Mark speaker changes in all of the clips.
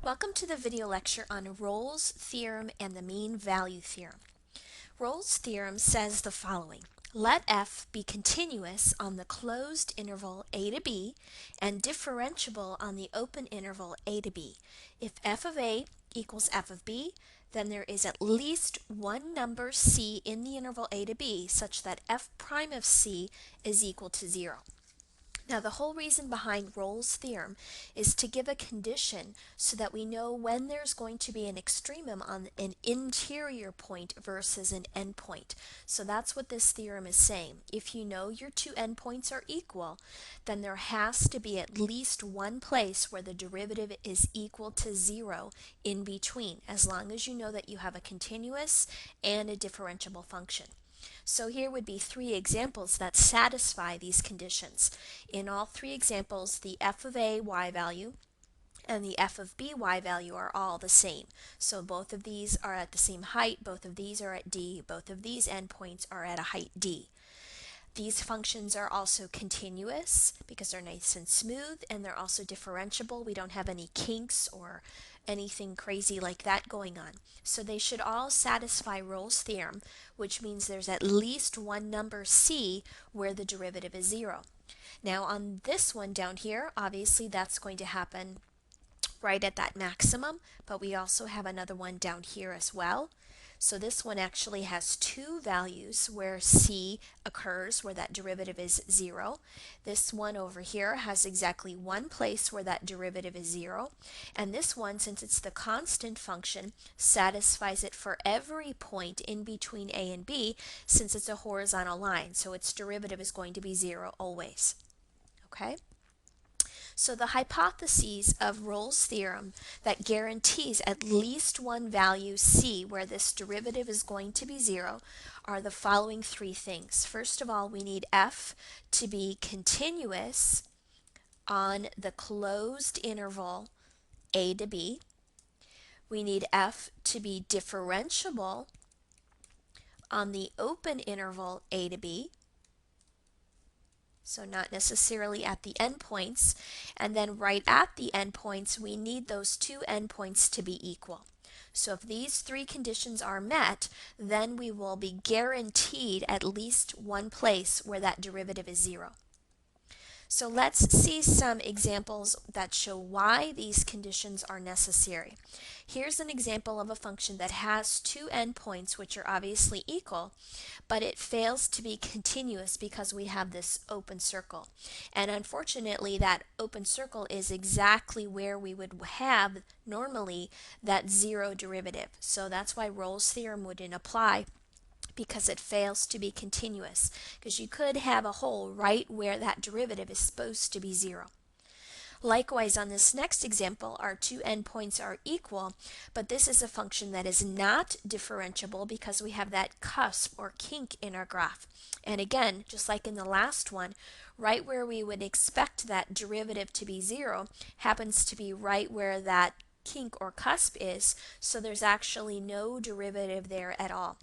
Speaker 1: Welcome to the video lecture on Rolle's theorem and the mean value theorem. Rolle's theorem says the following. Let f be continuous on the closed interval a to b and differentiable on the open interval a to b. If f of a equals f of b, then there is at least one number c in the interval a to b such that f prime of c is equal to 0. Now, the whole reason behind Rolle's theorem is to give a condition so that we know when there's going to be an extremum on an interior point versus an endpoint. So that's what this theorem is saying. If you know your two endpoints are equal, then there has to be at least one place where the derivative is equal to 0 in between, as long as you know that you have a continuous and a differentiable function. So here would be three examples that satisfy these conditions. In all three examples, the f of a y value and the f of b y value are all the same. So both of these are at the same height, both of these are at d, both of these endpoints are at a height d. These functions are also continuous because they're nice and smooth, and they're also differentiable. We don't have any kinks or anything crazy like that going on. So they should all satisfy Rolle's theorem, which means there's at least one number c where the derivative is 0. Now on this one down here, obviously that's going to happen right at that maximum, but we also have another one down here as well. So this one actually has two values where c occurs, where that derivative is 0. This one over here has exactly one place where that derivative is 0. And this one, since it's the constant function, satisfies it for every point in between a and b, since it's a horizontal line. So its derivative is going to be 0 always. Okay? So the hypotheses of Rolle's theorem that guarantees at least one value c where this derivative is going to be 0 are the following three things. First of all, we need f to be continuous on the closed interval a to b. We need f to be differentiable on the open interval a to b. So not necessarily at the endpoints, and then right at the endpoints we need those two endpoints to be equal. So if these three conditions are met, then we will be guaranteed at least one place where that derivative is 0. So let's see some examples that show why these conditions are necessary. Here's an example of a function that has two endpoints which are obviously equal, but it fails to be continuous because we have this open circle. And unfortunately, that open circle is exactly where we would have normally that 0 derivative. So that's why Rolle's theorem wouldn't apply, because it fails to be continuous, because you could have a hole right where that derivative is supposed to be 0. Likewise, on this next example, our two endpoints are equal, but this is a function that is not differentiable because we have that cusp or kink in our graph. And again, just like in the last one, right where we would expect that derivative to be 0 happens to be right where that kink or cusp is, so there's actually no derivative there at all.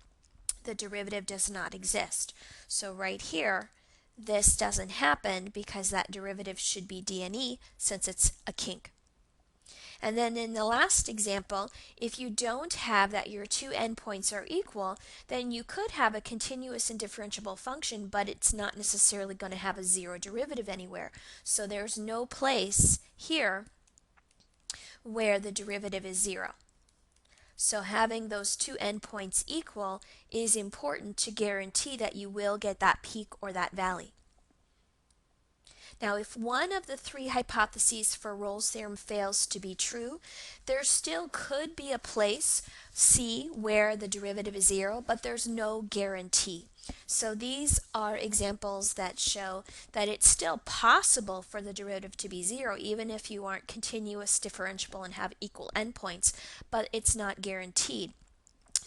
Speaker 1: The derivative does not exist. So right here, this doesn't happen because that derivative should be dne since it's a kink. And then in the last example, if you don't have that your two endpoints are equal, then you could have a continuous and differentiable function, but it's not necessarily going to have a 0 derivative anywhere. So there's no place here where the derivative is 0. So having those two endpoints equal is important to guarantee that you will get that peak or that valley. Now, if one of the three hypotheses for Rolle's theorem fails to be true, there still could be a place, C, where the derivative is 0, but there's no guarantee. So these are examples that show that it's still possible for the derivative to be 0, even if you aren't continuous, differentiable, and have equal endpoints, but it's not guaranteed.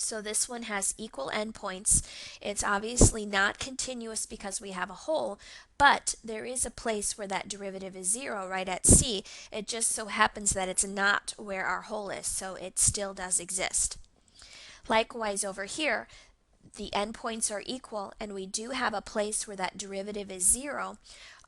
Speaker 1: So this one has equal endpoints. It's obviously not continuous because we have a hole, but there is a place where that derivative is 0 right at C. It just so happens that it's not where our hole is, so it still does exist. Likewise over here, the endpoints are equal and we do have a place where that derivative is 0.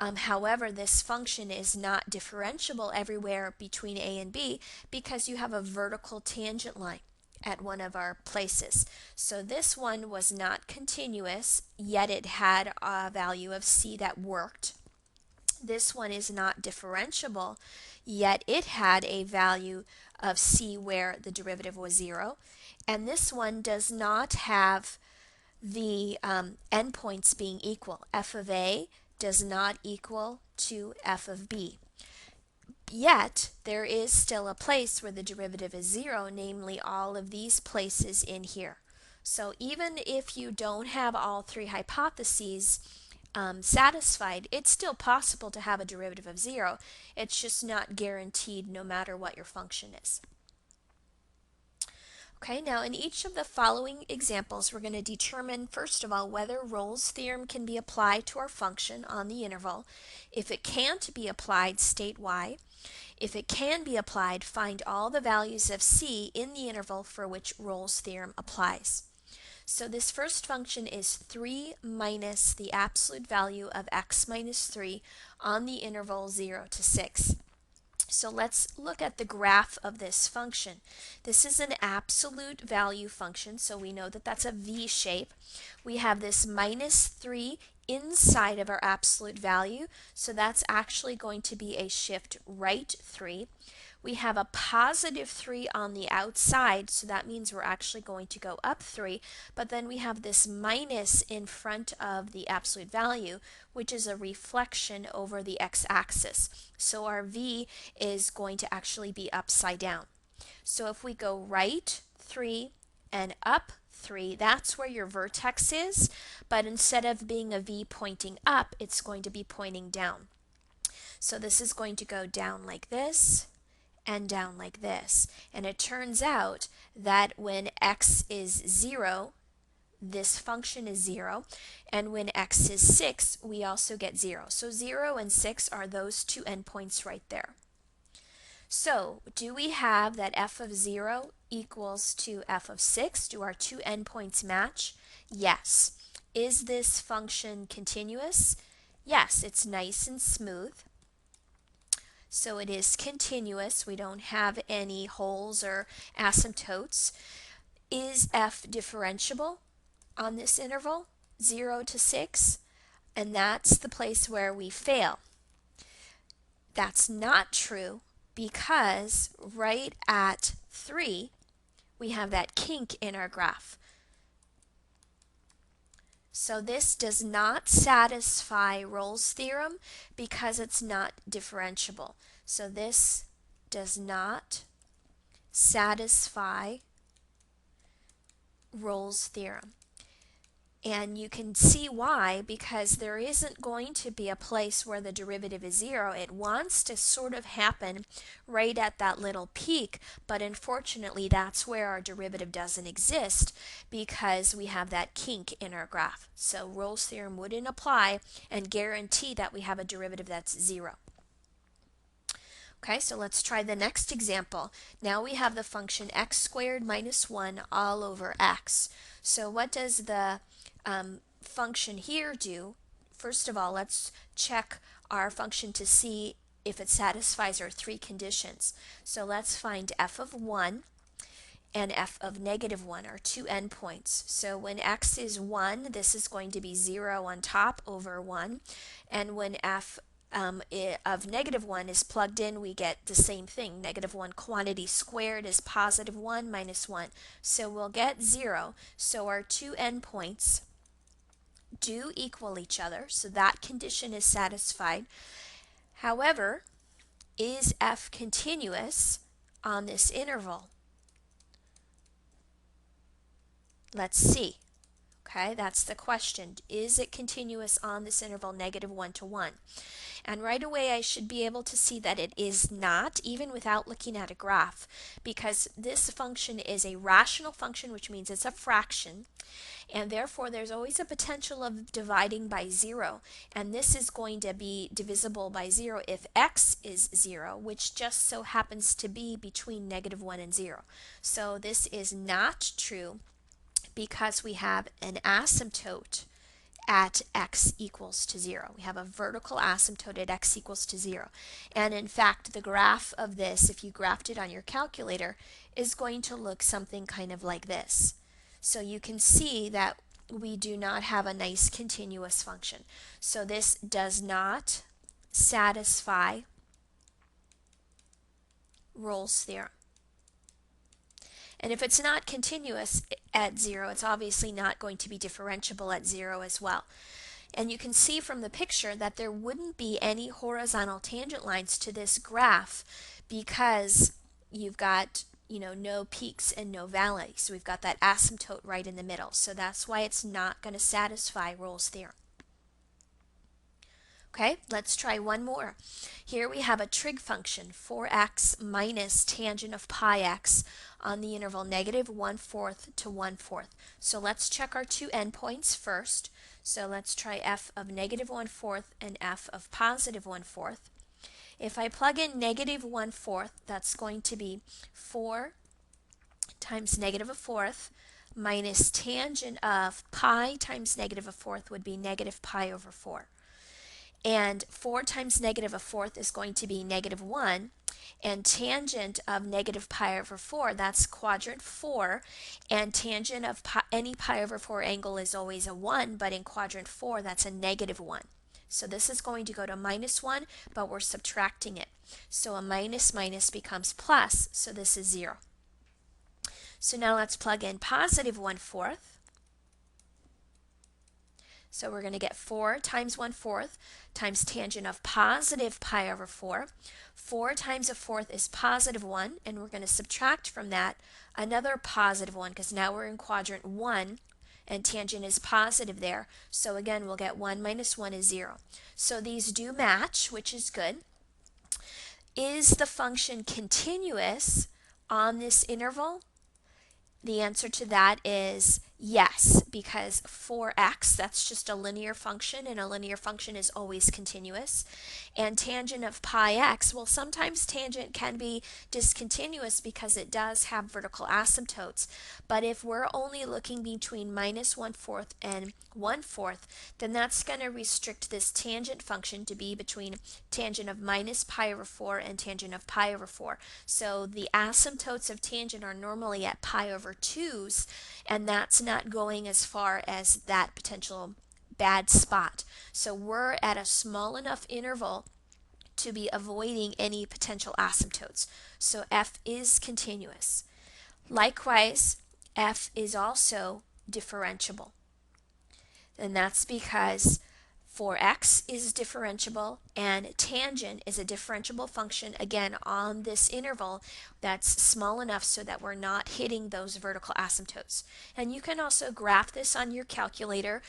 Speaker 1: However, this function is not differentiable everywhere between a and b because you have a vertical tangent line at one of our places. So this one was not continuous, yet it had a value of c that worked. This one is not differentiable, yet it had a value of c where the derivative was 0. And this one does not have the endpoints being equal. F of a does not equal to f of b. Yet, there is still a place where the derivative is 0, namely all of these places in here. So even if you don't have all three hypotheses satisfied, it's still possible to have a derivative of 0. It's just not guaranteed no matter what your function is. Okay, now in each of the following examples, we're going to determine, first of all, whether Rolle's theorem can be applied to our function on the interval. If it can't be applied, state why. If it can be applied, find all the values of c in the interval for which Rolle's theorem applies. So this first function is 3 minus the absolute value of x minus 3 on the interval 0 to 6. So let's look at the graph of this function. This is an absolute value function, so we know that that's a V shape. We have this minus 3 inside of our absolute value, so that's actually going to be a shift right 3. We have a positive 3 on the outside, so that means we're actually going to go up 3, but then we have this minus in front of the absolute value, which is a reflection over the x-axis. So our v is going to actually be upside down. So if we go right 3 and up 3, that's where your vertex is, but instead of being a v pointing up, it's going to be pointing down. So this is going to go down like this and down like this. And it turns out that when x is 0, this function is 0, and when x is 6, we also get 0. So 0 and 6 are those two endpoints right there. So do we have that f of 0 equals to f of 6? Do our two endpoints match? Yes. Is this function continuous? Yes, it's nice and smooth. So it is continuous. We don't have any holes or asymptotes. Is f differentiable on this interval, 0 to 6? And that's the place where we fail. That's not true because right at 3, we have that kink in our graph. So this does not satisfy Rolle's theorem because it's not differentiable. So this does not satisfy Rolle's theorem. And you can see why, because there isn't going to be a place where the derivative is 0. It wants to sort of happen right at that little peak, but unfortunately that's where our derivative doesn't exist because we have that kink in our graph. So Rolle's theorem wouldn't apply and guarantee that we have a derivative that's 0. Okay, so let's try the next example. Now we have the function x squared minus 1 all over x. So what does the function here do? First of all, let's check our function to see if it satisfies our three conditions. So let's find f of 1 and f of negative 1 are two endpoints. So when x is 1, this is going to be 0 on top over 1. And when f of negative 1 is plugged in, we get the same thing. Negative 1 quantity squared is positive 1 minus 1. So we'll get 0. So our two endpoints do equal each other. So that condition is satisfied. However, is f continuous on this interval? Let's see. Okay, that's the question. Is it continuous on this interval negative 1 to 1? And right away I should be able to see that it is not, even without looking at a graph, because this function is a rational function, which means it's a fraction, and therefore there's always a potential of dividing by 0, and this is going to be divisible by 0 if x is 0, which just so happens to be between negative 1 and 0. So this is not true because we have an asymptote at x equals to 0. We have a vertical asymptote at x equals to 0. And in fact, the graph of this, if you graphed it on your calculator, is going to look something kind of like this. So you can see that we do not have a nice continuous function. So this does not satisfy Rolle's theorem. And if it's not continuous at 0, it's obviously not going to be differentiable at 0 as well. And you can see from the picture that there wouldn't be any horizontal tangent lines to this graph because you've got no peaks and no valleys. So we've got that asymptote right in the middle. So that's why it's not going to satisfy Rolle's theorem. Okay, let's try one more. Here we have a trig function, 4x minus tangent of pi x on the interval -1/4 to 1/4. So let's check our two endpoints first. So let's try f of -1/4 and f of +1/4. If I plug in -1/4, that's going to be 4 times -1/4 minus tangent of pi times -1/4 would be -pi/4. And 4 times -1/4 is going to be -1, and tangent of -pi/4, that's quadrant 4, and tangent of any pi/4 angle is always a 1, but in quadrant 4 that's a -1. So this is going to go to -1, but we're subtracting it. So a minus minus becomes plus, so this is 0. So now let's plug in +1/4. So we're going to get 4 times 1/4 times tangent of +pi/4. 4 times 1/4 is +1, and we're going to subtract from that another +1 because now we're in quadrant 1 and tangent is positive there. So again, we'll get 1 minus 1 is 0. So these do match, which is good. Is the function continuous on this interval? The answer to that is yes, because 4x, that's just a linear function, and a linear function is always continuous. And tangent of pi x, well, sometimes tangent can be discontinuous because it does have vertical asymptotes. But if we're only looking between -1/4 and 1/4, then that's going to restrict this tangent function to be between tangent of -pi/4 and tangent of pi/4. So the asymptotes of tangent are normally at pi/2's, and that's not going as far as that potential bad spot. So we're at a small enough interval to be avoiding any potential asymptotes. So f is continuous. Likewise, f is also differentiable. And that's because 4x is differentiable and tangent is a differentiable function, again, on this interval that's small enough so that we're not hitting those vertical asymptotes. And you can also graph this on your calculator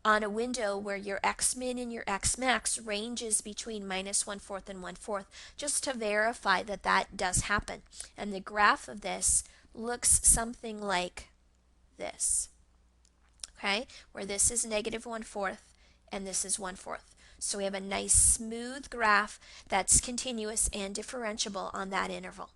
Speaker 1: on a window where your x-min and your x-max ranges between -1/4 and 1/4, just to verify that that does happen. And the graph of this looks something like this. Okay, where this is -1/4 and this is 1/4. So we have a nice smooth graph that's continuous and differentiable on that interval.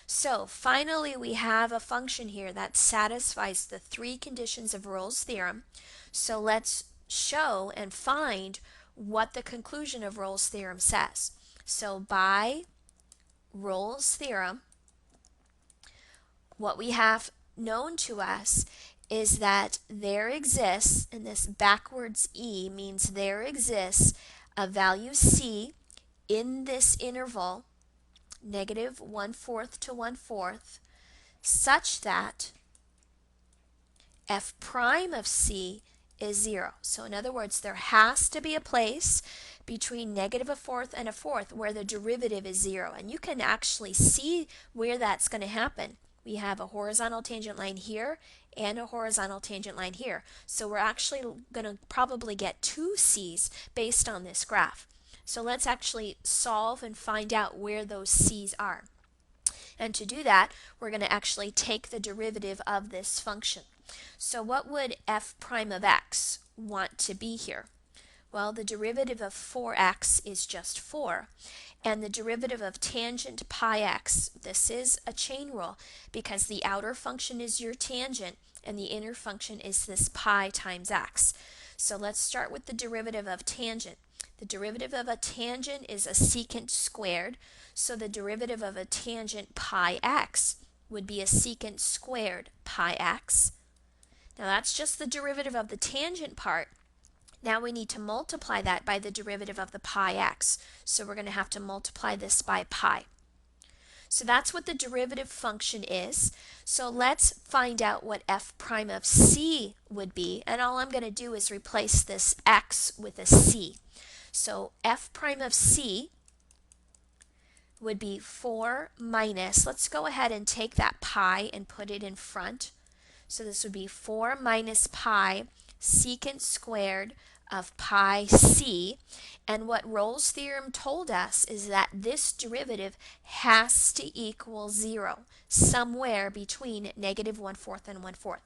Speaker 1: So finally we have a function here that satisfies the three conditions of Rolle's theorem. So let's show and find what the conclusion of Rolle's theorem says. So by Rolle's theorem, what we have known to us is that there exists, and this backwards e means there exists a value c in this interval, -1/4 to 1/4, such that f prime of c is 0. So in other words, there has to be a place between -1/4 and 1/4 where the derivative is 0. And you can actually see where that's going to happen. We have a horizontal tangent line here and a horizontal tangent line here. So we're actually going to probably get two c's based on this graph. So let's actually solve and find out where those c's are. And to do that, we're going to actually take the derivative of this function. So what would f prime of x want to be here? Well, the derivative of 4x is just 4. And the derivative of tangent pi x, this is a chain rule because the outer function is your tangent and the inner function is this pi times x. So let's start with the derivative of tangent. The derivative of a tangent is a secant squared, so the derivative of a tangent pi x would be a secant squared pi x. Now that's just the derivative of the tangent part. Now we need to multiply that by the derivative of the pi x. So we're going to have to multiply this by pi. So that's what the derivative function is. So let's find out what f prime of c would be. And all I'm going to do is replace this x with a c. So f prime of c would be 4 minus, let's go ahead and take that pi and put it in front. So this would be 4 minus pi secant squared of pi c. And what Rolle's theorem told us is that this derivative has to equal 0, somewhere between negative 1/4 and 1/4.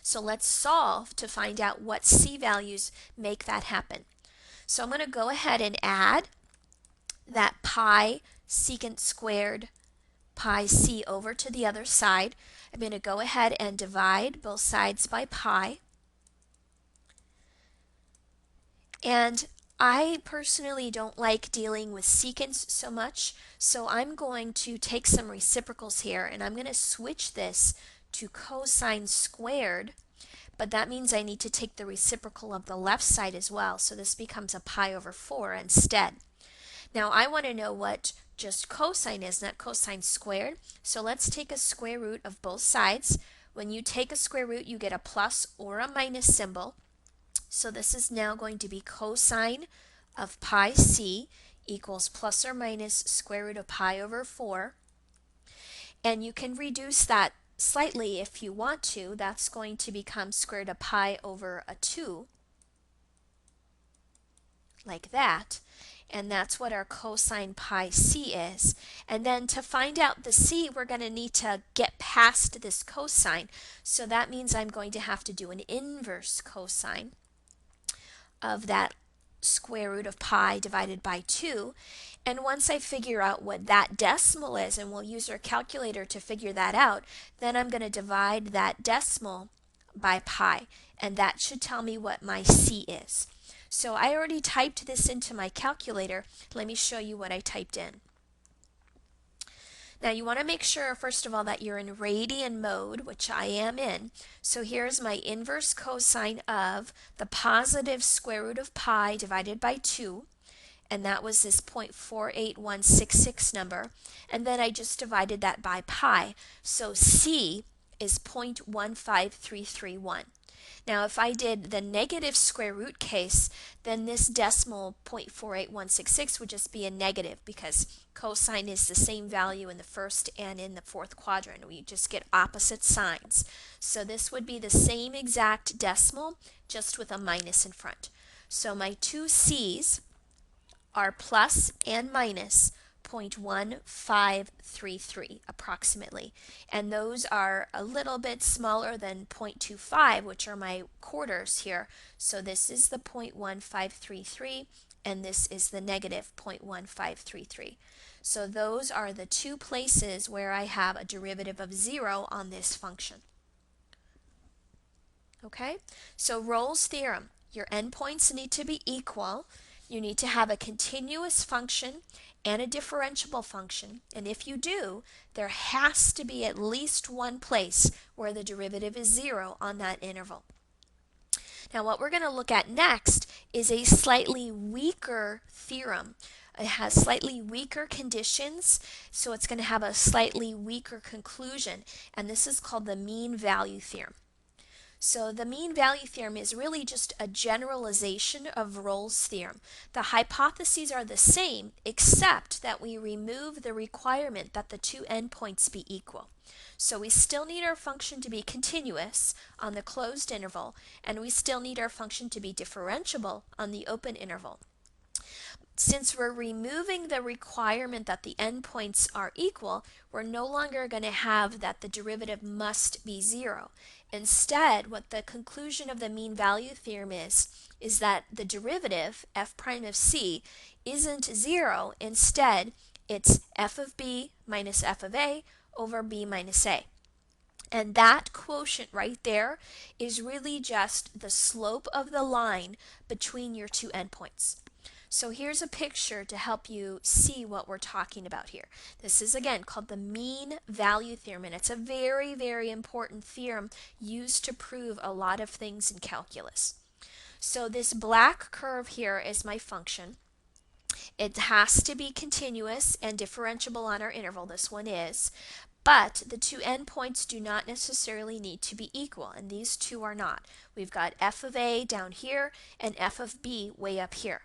Speaker 1: So let's solve to find out what c values make that happen. So I'm going to go ahead and add that pi secant squared pi c over to the other side. I'm going to go ahead and divide both sides by pi. And I personally don't like dealing with secants so much, so I'm going to take some reciprocals here, and I'm going to switch this to cosine squared, but that means I need to take the reciprocal of the left side as well, so this becomes a pi over 4 instead. Now I want to know what just cosine is, not cosine squared, so let's take a square root of both sides. When you take a square root, you get a plus or a minus symbol. So this is now going to be cosine of pi c equals plus or minus square root of pi over 4. And you can reduce that slightly if you want to. That's going to become square root of pi over a 2, like that. And that's what our cosine pi c is. And then to find out the c, we're going to need to get past this cosine. So that means I'm going to have to do an inverse cosine of that square root of pi divided by 2. And once I figure out what that decimal is, and we'll use our calculator to figure that out, then I'm going to divide that decimal by pi, and that should tell me what my c is. So I already typed this into my calculator. Let me show you what I typed in. Now you want to make sure, first of all, that you're in radian mode, which I am in. So here's my inverse cosine of the positive square root of pi divided by 2, and that was this 0.48166 number. And then I just divided that by pi. So c is 0.15331. Now if I did the negative square root case, then this decimal 0.48166 would just be a negative, because cosine is the same value in the first and in the fourth quadrant. We just get opposite signs. So this would be the same exact decimal, just with a minus in front. So my two c's are plus and minus 0.1533 approximately, and those are a little bit smaller than 0.25, which are my quarters here. So this is the 0.1533 and this is the negative 0.1533. So those are the two places where I have a derivative of 0 on this function. Okay, so Rolle's theorem, your endpoints need to be equal. You need to have a continuous function and a differentiable function, and if you do, there has to be at least one place where the derivative is 0 on that interval. Now what we're going to look at next is a slightly weaker theorem. It has slightly weaker conditions, so it's going to have a slightly weaker conclusion, and this is called the mean value theorem. So the mean value theorem is really just a generalization of Rolle's theorem. The hypotheses are the same, except that we remove the requirement that the two endpoints be equal. So we still need our function to be continuous on the closed interval, and we still need our function to be differentiable on the open interval. Since we're removing the requirement that the endpoints are equal, we're no longer going to have that the derivative must be 0. Instead, what the conclusion of the mean value theorem is that the derivative, f prime of c, isn't 0. Instead, it's f of b minus f of a over b minus a. And that quotient right there is really just the slope of the line between your two endpoints. So here's a picture to help you see what we're talking about here. This is again called the mean value theorem, and it's a very, very important theorem used to prove a lot of things in calculus. So this black curve here is my function. It has to be continuous and differentiable on our interval. This one is. But the two endpoints do not necessarily need to be equal, and these two are not. We've got f of a down here and f of b way up here.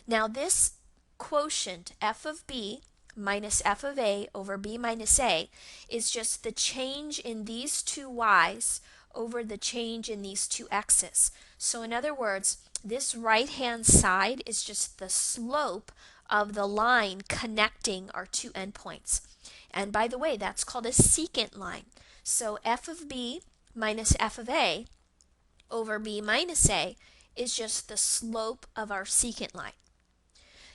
Speaker 1: Now this quotient, f of b minus f of a over b minus a, is just the change in these two y's over the change in these two x's. So in other words, this right-hand side is just the slope of the line connecting our two endpoints. And by the way, that's called a secant line. So f of b minus f of a over b minus a is just the slope of our secant line.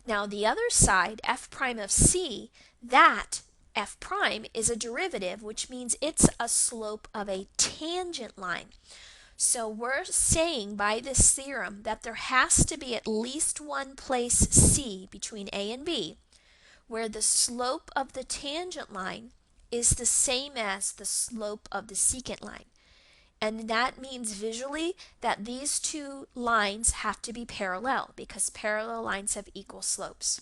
Speaker 1: Now the other side, f prime of c, that f prime is a derivative, which means it's a slope of a tangent line. So we're saying by this theorem that there has to be at least one place c between a and b where the slope of the tangent line is the same as the slope of the secant line. And that means visually that these two lines have to be parallel because parallel lines have equal slopes.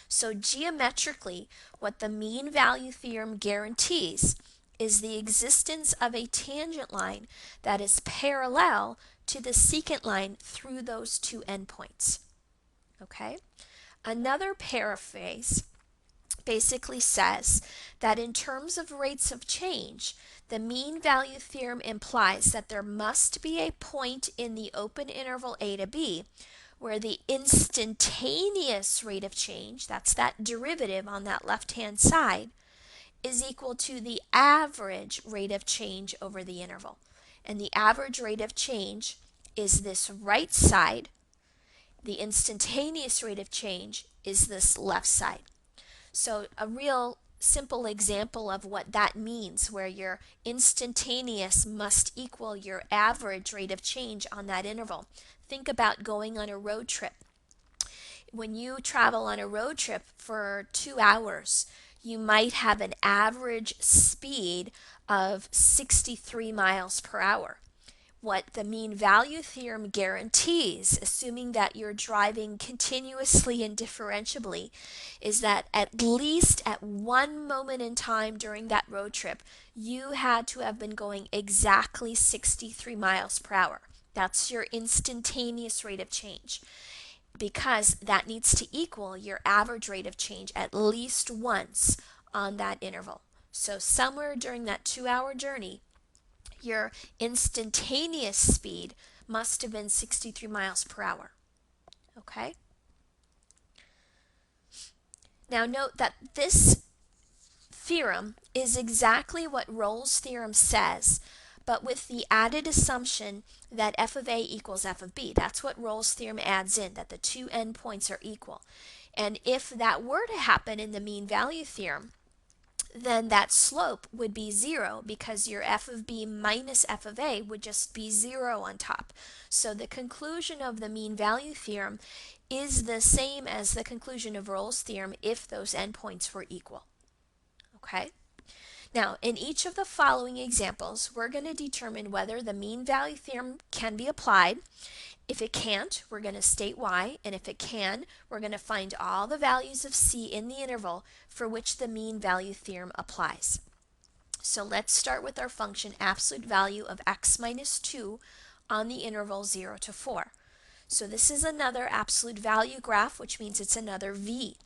Speaker 1: So geometrically, what the mean value theorem guarantees is the existence of a tangent line that is parallel to the secant line through those two endpoints. Okay? Another paraphrase basically says that in terms of rates of change, the mean value theorem implies that there must be a point in the open interval a to b where the instantaneous rate of change, that's that derivative on that left-hand side, is equal to the average rate of change over the interval. And the average rate of change is this right side. The instantaneous rate of change is this left side. So a real simple example of what that means, where your instantaneous must equal your average rate of change on that interval. Think about going on a road trip. When you travel on a road trip for 2 hours, you might have an average speed of 63 miles per hour. What the mean value theorem guarantees, assuming that you're driving continuously and differentiably, is that at least at one moment in time during that road trip, you had to have been going exactly 63 miles per hour. That's your instantaneous rate of change, because that needs to equal your average rate of change at least once on that interval. So somewhere during that 2-hour journey, your instantaneous speed must have been 63 miles per hour. Okay? Now note that this theorem is exactly what Rolle's theorem says, but with the added assumption that f of a equals f of b. That's what Rolle's theorem adds in, that the two endpoints are equal. And if that were to happen in the mean value theorem, then that slope would be 0 because your f of b minus f of a would just be 0 on top. So the conclusion of the mean value theorem is the same as the conclusion of Rolle's theorem if those endpoints were equal. Okay? Now, in each of the following examples, we're going to determine whether the mean value theorem can be applied. If it can't, we're going to state why, and if it can, we're going to find all the values of c in the interval for which the mean value theorem applies. So let's start with our function absolute value of x minus 2 on the interval 0 to 4. So this is another absolute value graph, which means it's another v.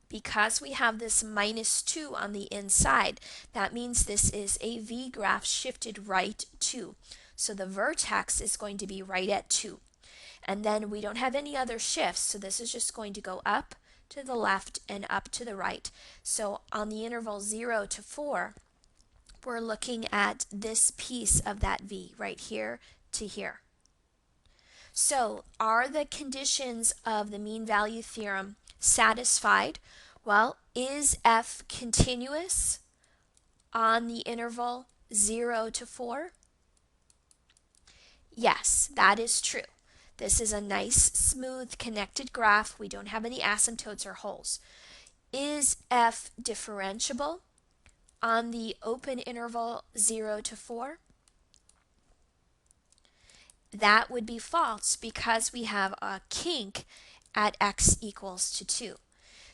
Speaker 1: Because we have this minus 2 on the inside, that means this is a v graph shifted right 2. So the vertex is going to be right at 2. And then we don't have any other shifts, so this is just going to go up to the left and up to the right. So on the interval 0 to 4, we're looking at this piece of that v right here to here. So are the conditions of the mean value theorem satisfied? Well, is f continuous on the interval 0 to 4? Yes, that is true. This is a nice, smooth, connected graph. We don't have any asymptotes or holes. Is f differentiable on the open interval 0 to 4? That would be false because we have a kink at x equals to 2.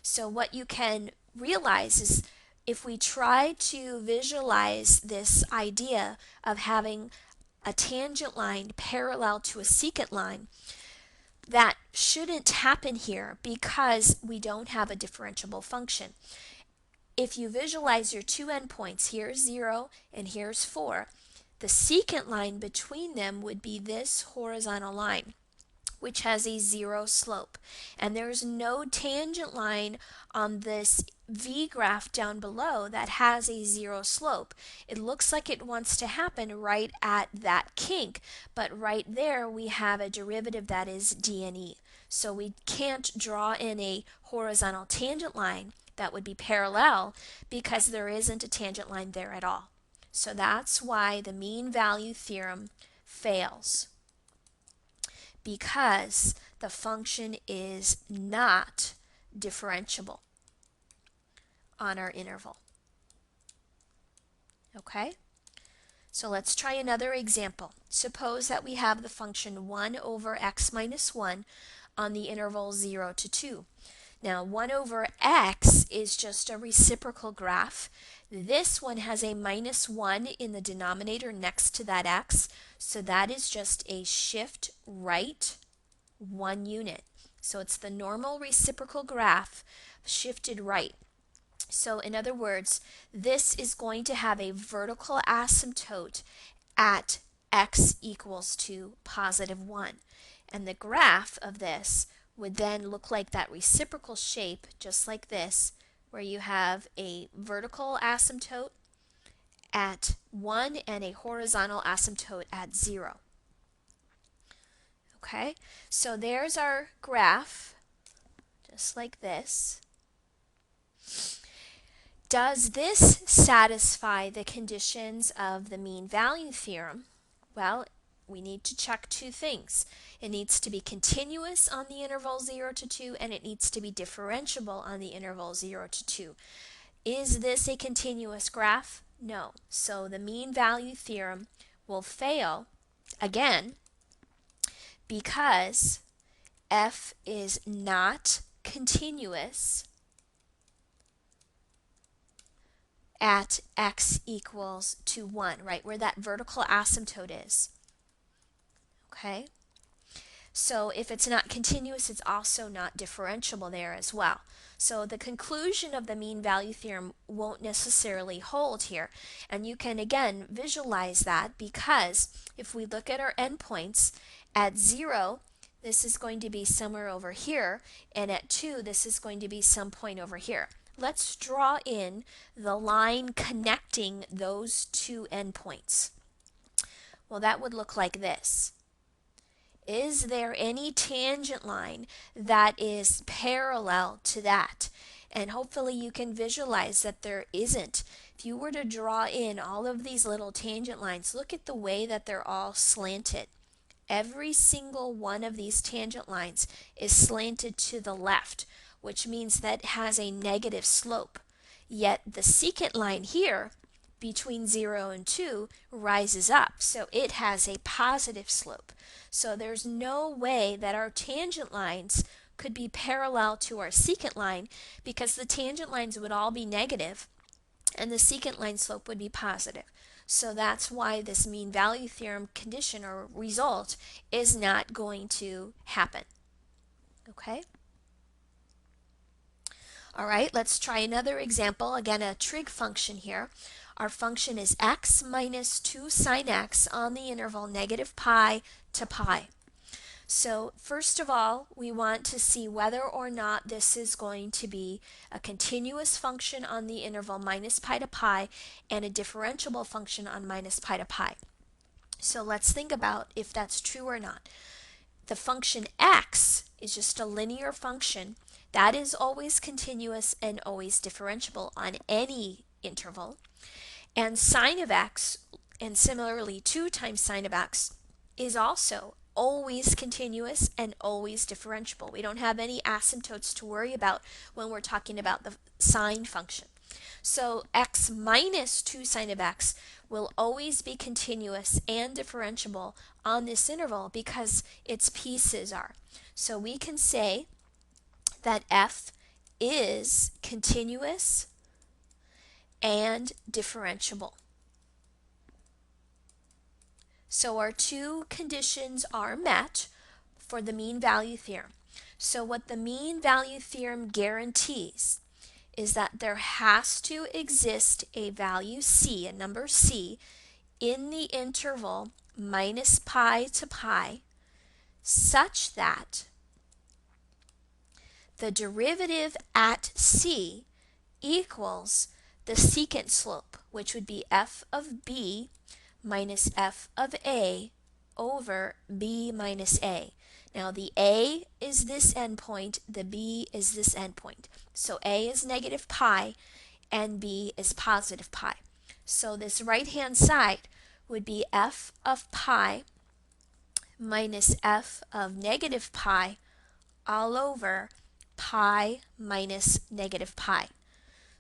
Speaker 1: So what you can realize is if we try to visualize this idea of having a tangent line parallel to a secant line, that shouldn't happen here because we don't have a differentiable function. If you visualize your two endpoints, here's 0 and here's 4, the secant line between them would be this horizontal line, which has a 0 slope. And there's no tangent line on this V graph down below that has a 0 slope. It looks like it wants to happen right at that kink, but right there we have a derivative that is d and e. So we can't draw in a horizontal tangent line that would be parallel because there isn't a tangent line there at all. So that's why the mean value theorem fails, because the function is not differentiable on our interval. Okay? So let's try another example. Suppose that we have the function 1 over x minus 1 on the interval 0 to 2. Now 1 over x is just a reciprocal graph. This one has a minus 1 in the denominator next to that x, so that is just a shift right 1 unit. So it's the normal reciprocal graph shifted right. So in other words, this is going to have a vertical asymptote at x equals to positive 1. And the graph of this would then look like that reciprocal shape, just like this, where you have a vertical asymptote at 1 and a horizontal asymptote at 0. Okay, so there's our graph, just like this. Does this satisfy the conditions of the mean value theorem? Well, we need to check two things. It needs to be continuous on the interval 0 to 2, and it needs to be differentiable on the interval 0 to 2. Is this a continuous graph? No. So the mean value theorem will fail again because f is not continuous at x equals to 1, right, where that vertical asymptote is. Okay? So if it's not continuous, it's also not differentiable there as well. So the conclusion of the mean value theorem won't necessarily hold here. And you can again visualize that because if we look at our endpoints, at 0, this is going to be somewhere over here, and at 2, this is going to be some point over here. Let's draw in the line connecting those two endpoints. Well, that would look like this. Is there any tangent line that is parallel to that? And hopefully you can visualize that there isn't. If you were to draw in all of these little tangent lines, look at the way that they're all slanted. Every single one of these tangent lines is slanted to the left, which means that it has a negative slope. Yet the secant line here between 0 and 2 rises up, so it has a positive slope. So there's no way that our tangent lines could be parallel to our secant line because the tangent lines would all be negative and the secant line slope would be positive. So that's why this mean value theorem condition or result is not going to happen. Okay? All right, let's try another example. Again, a trig function here. Our function is x minus 2 sine x on the interval negative pi to pi. So first of all, we want to see whether or not this is going to be a continuous function on the interval minus pi to pi and a differentiable function on minus pi to pi. So let's think about if that's true or not. The function x is just a linear function that is always continuous and always differentiable on any interval. And sine of x, and similarly 2 times sine of x, is also always continuous and always differentiable. We don't have any asymptotes to worry about when we're talking about the sine function. So x minus 2 sine of x will always be continuous and differentiable on this interval because its pieces are. So we can say that f is continuous and differentiable. So our two conditions are met for the mean value theorem. So what the mean value theorem guarantees is that there has to exist a value c, a number c, in the interval minus pi to pi, such that the derivative at c equals the secant slope, which would be f of b minus f of a over b minus a. Now the a is this endpoint, the b is this endpoint. So a is negative pi and b is positive pi. So this right-hand side would be f of pi minus f of negative pi all over pi minus negative pi.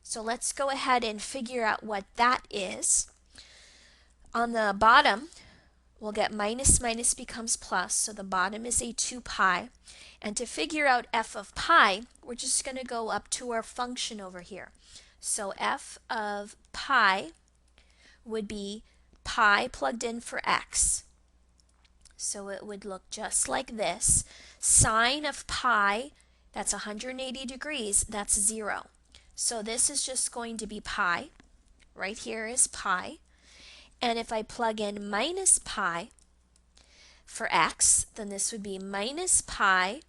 Speaker 1: So let's go ahead and figure out what that is. On the bottom, we'll get minus minus becomes plus, so the bottom is a 2 pi. And to figure out f of pi, we're just going to go up to our function over here. So f of pi would be pi plugged in for x. So it would look just like this. Sine of pi, that's 180 degrees, that's 0. So this is just going to be pi. Right here is pi. And if I plug in minus pi for x, then this would be minus pi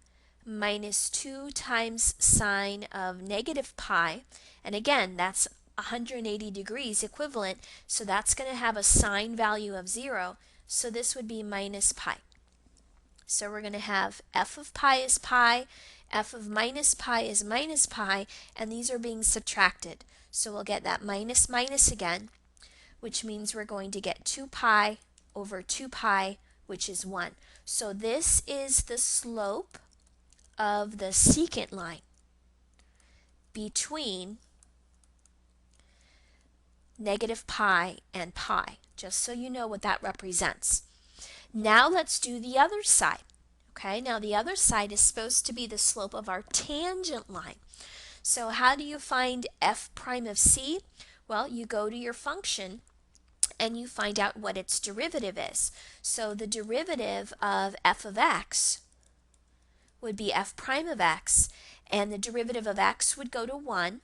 Speaker 1: minus 2 times sine of negative pi. And again, that's 180 degrees equivalent, so that's going to have a sine value of 0. So this would be minus pi. So we're going to have f of pi is pi, f of minus pi is minus pi, and these are being subtracted. So we'll get that minus minus again, which means we're going to get 2 pi over 2 pi, which is 1. So this is the slope of the secant line between negative pi and pi, just so you know what that represents. Now let's do the other side. Okay, now the other side is supposed to be the slope of our tangent line. So how do you find f prime of c? Well, you go to your function and you find out what its derivative is. So the derivative of f of x would be f prime of x, and the derivative of x would go to 1,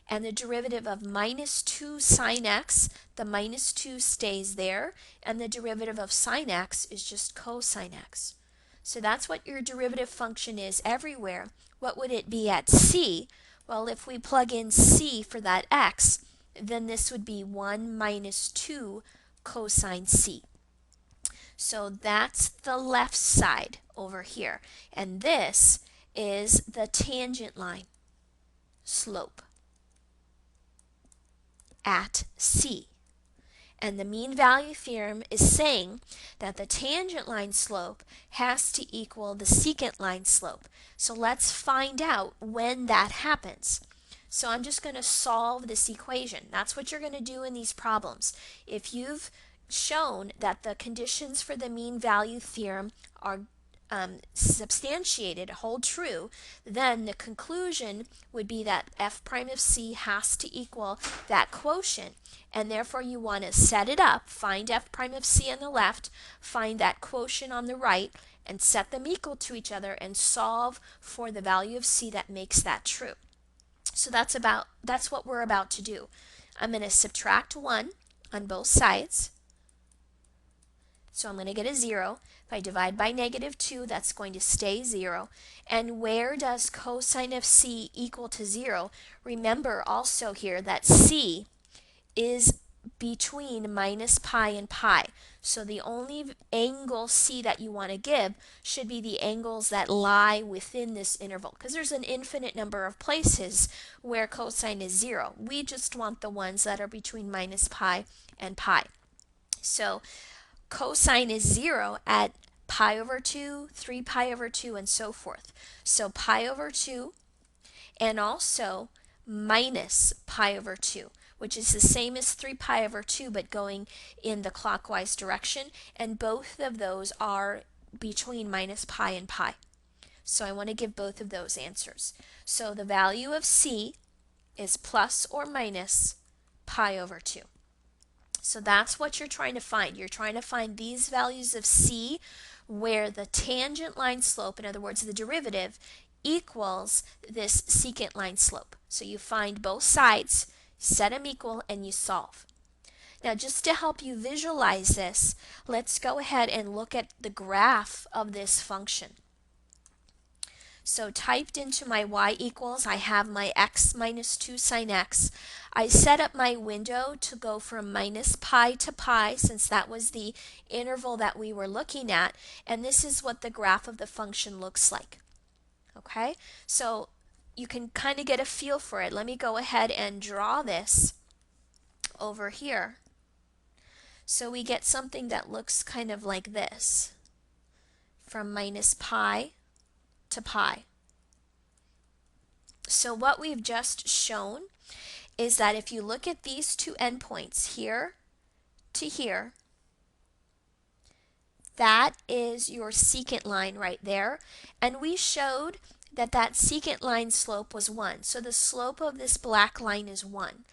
Speaker 1: and the derivative of minus 2 sine x, the minus 2 stays there, and the derivative of sine x is just cosine x. So that's what your derivative function is everywhere. What would it be at c? Well, if we plug in c for that x, then this would be 1 minus 2 cosine c. So that's the left side over here. And this is the tangent line slope at c. And the mean value theorem is saying that the tangent line slope has to equal the secant line slope. So let's find out when that happens. So I'm just going to solve this equation. That's what you're going to do in these problems. If you've shown that the conditions for the mean value theorem are substantiated, hold true, then the conclusion would be that f prime of c has to equal that quotient, and therefore you want to set it up, find f prime of c on the left, find that quotient on the right, and set them equal to each other and solve for the value of c that makes that true. So that's what we're about to do. I'm going to subtract 1 on both sides. So I'm going to get a 0. If I divide by negative 2, that's going to stay 0. And where does cosine of c equal to 0? Remember also here that c is between minus pi and pi. So the only angle C that you want to give should be the angles that lie within this interval, because there's an infinite number of places where cosine is 0. We just want the ones that are between minus pi and pi. So cosine is 0 at pi over 2, 3 pi over 2, and so forth. So pi over 2 and also minus pi over 2, which is the same as 3 pi over 2 but going in the clockwise direction, and both of those are between minus pi and pi. So I want to give both of those answers. So the value of C is plus or minus pi over 2. So that's what you're trying to find. You're trying to find these values of C where the tangent line slope, in other words the derivative, equals this secant line slope. So you find both sides, set them equal, and you solve. Now just to help you visualize this, let's go ahead and look at the graph of this function. So typed into my y equals, I have my x minus 2 sine x. I set up my window to go from minus pi to pi, since that was the interval that we were looking at, and this is what the graph of the function looks like. Okay, so you can kind of get a feel for it. Let me go ahead and draw this over here. So we get something that looks kind of like this, from minus pi to pi. So what we've just shown is that if you look at these two endpoints, here to here, that is your secant line right there, and we showed that that secant line slope was 1. So the slope of this black line is 1.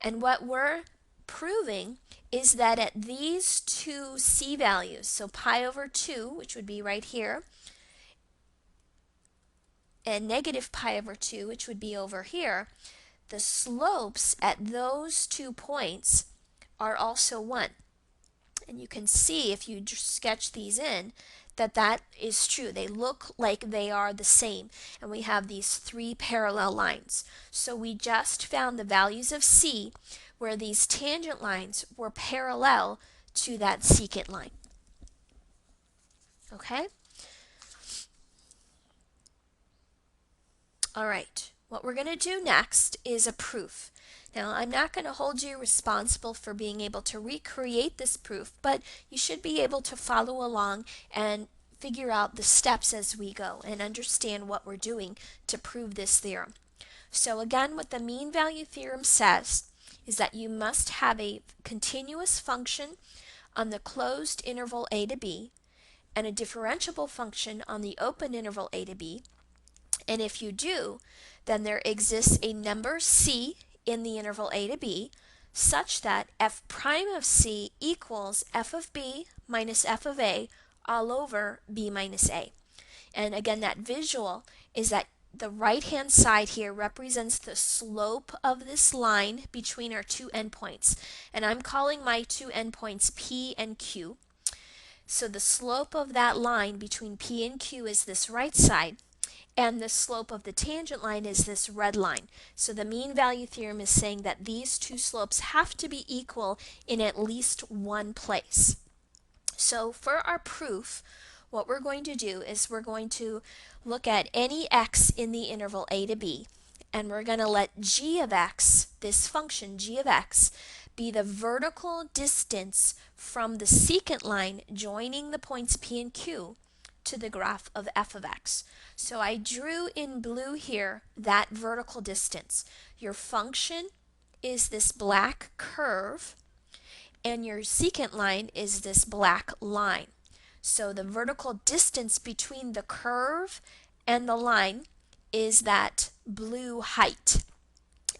Speaker 1: And what we're proving is that at these two C values, so pi over 2, which would be right here, and negative pi over 2, which would be over here, the slopes at those 2 points are also 1. And you can see if you sketch these in that that is true. They look like they are the same, and we have these 3 parallel lines. So we just found the values of C where these tangent lines were parallel to that secant line. Okay? All right, what we're going to do next is a proof. Now, I'm not going to hold you responsible for being able to recreate this proof, but you should be able to follow along and figure out the steps as we go and understand what we're doing to prove this theorem. So again, what the mean value theorem says is that you must have a continuous function on the closed interval a to b and a differentiable function on the open interval a to b. And if you do, then there exists a number c in the interval a to b such that f prime of c equals f of b minus f of a all over b minus a. And again, that visual is that the right-hand side here represents the slope of this line between our two endpoints. And I'm calling my two endpoints P and Q. So the slope of that line between P and Q is this right side, and the slope of the tangent line is this red line. So the mean value theorem is saying that these two slopes have to be equal in at least one place. So for our proof, what we're going to do is we're going to look at any x in the interval a to b, and we're going to let g of x, this function g of x, be the vertical distance from the secant line joining the points p and q to the graph of f of x. So I drew in blue here that vertical distance. Your function is this black curve, and your secant line is this black line. So the vertical distance between the curve and the line is that blue height.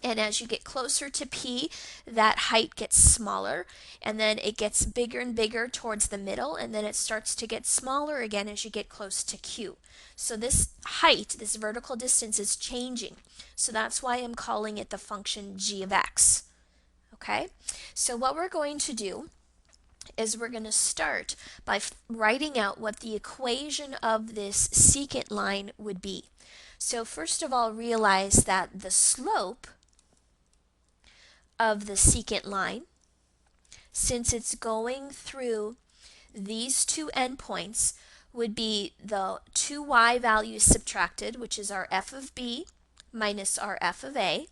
Speaker 1: And as you get closer to P, that height gets smaller, and then it gets bigger and bigger towards the middle, and then it starts to get smaller again as you get close to Q. So this height, this vertical distance, is changing. So that's why I'm calling it the function g of x. Okay? So what we're going to do is we're going to start by writing out what the equation of this secant line would be. So first of all, realize that the slope of the secant line since it's going through these two endpoints, would be the two y values subtracted, which is our f of b minus our f of a,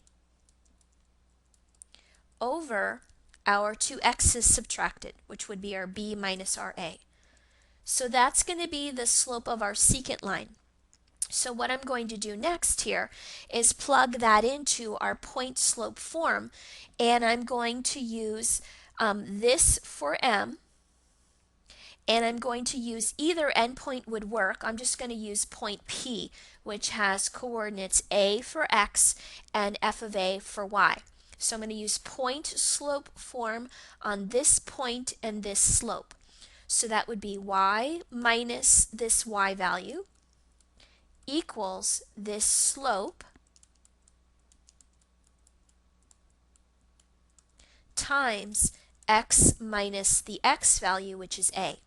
Speaker 1: over our two x's subtracted, which would be our b minus our a. So that's going to be the slope of our secant line. So what I'm going to do next here is plug that into our point slope form, and I'm going to use this for m, and I'm going to use either endpoint would work. I'm just going to use point P, which has coordinates a for x and f of a for y. So I'm going to use point slope form on this point and this slope. So that would be y minus this y value equals this slope times x minus the x value, which is a.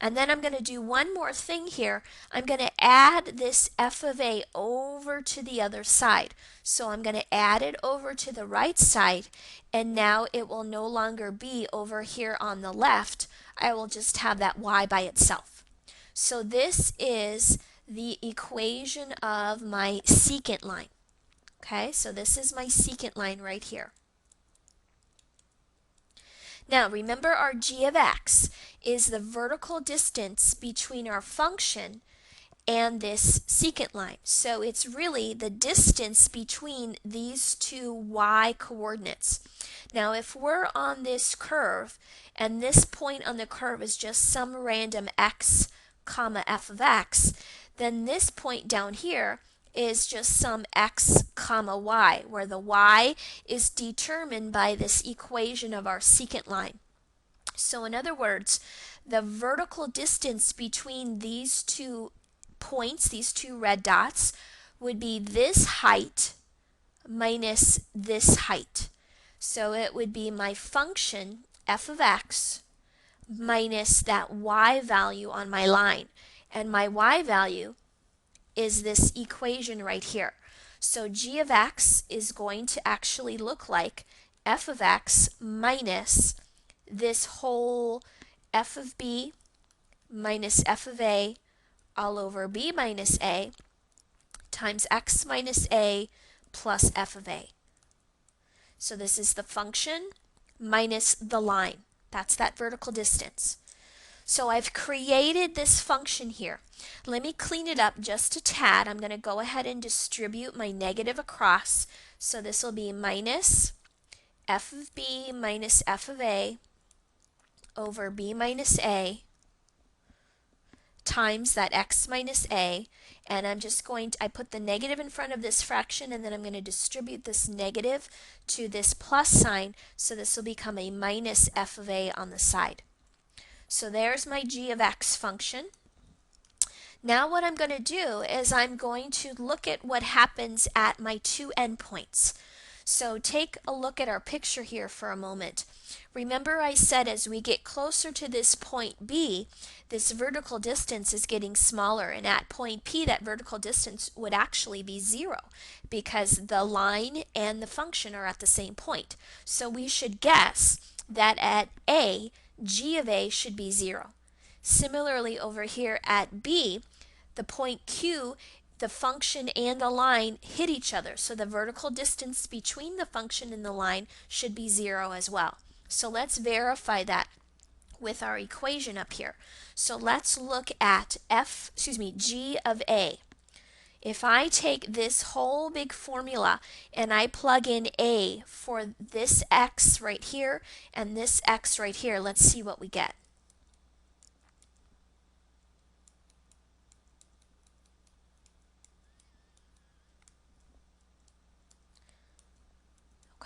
Speaker 1: And then I'm going to do one more thing here. I'm going to add this f of a over to the other side. So I'm going to add it over to the right side, and now it will no longer be over here on the left. I will just have that y by itself. So this is the equation of my secant line. Okay, so this is my secant line right here. Now remember, our g of x is the vertical distance between our function and this secant line. So it's really the distance between these two y coordinates. Now if we're on this curve and this point on the curve is just some random x comma f of x, then this point down here is just some x comma y, where the y is determined by this equation of our secant line. So in other words, the vertical distance between these two points, these two red dots, would be this height minus this height. So it would be my function f of x minus that y value on my line. And my y value is this equation right here. So g of x is going to actually look like f of x minus this whole f of b minus f of a all over b minus a times x minus a plus f of a. So this is the function minus the line. That's that vertical distance. So I've created this function here. Let me clean it up just a tad. I'm going to go ahead and distribute my negative across. So this will be minus f of b minus f of a over b minus a times that x minus a, and I'm just going to, I put the negative in front of this fraction, and then I'm going to distribute this negative to this plus sign, so this will become a minus f of a on the side. So there's my g of x function. Now what I'm going to do is I'm going to look at what happens at my two endpoints. So take a look at our picture here for a moment. Remember, I said as we get closer to this point B, this vertical distance is getting smaller, and at point P that vertical distance would actually be 0 because the line and the function are at the same point. So we should guess that at A, g of a should be 0. Similarly over here at B, the point Q, the function and the line hit each other, so the vertical distance between the function and the line should be 0 as well. So let's verify that with our equation up here. So let's look at g of a. If I take this whole big formula and I plug in a for this x right here and this x right here, let's see what we get.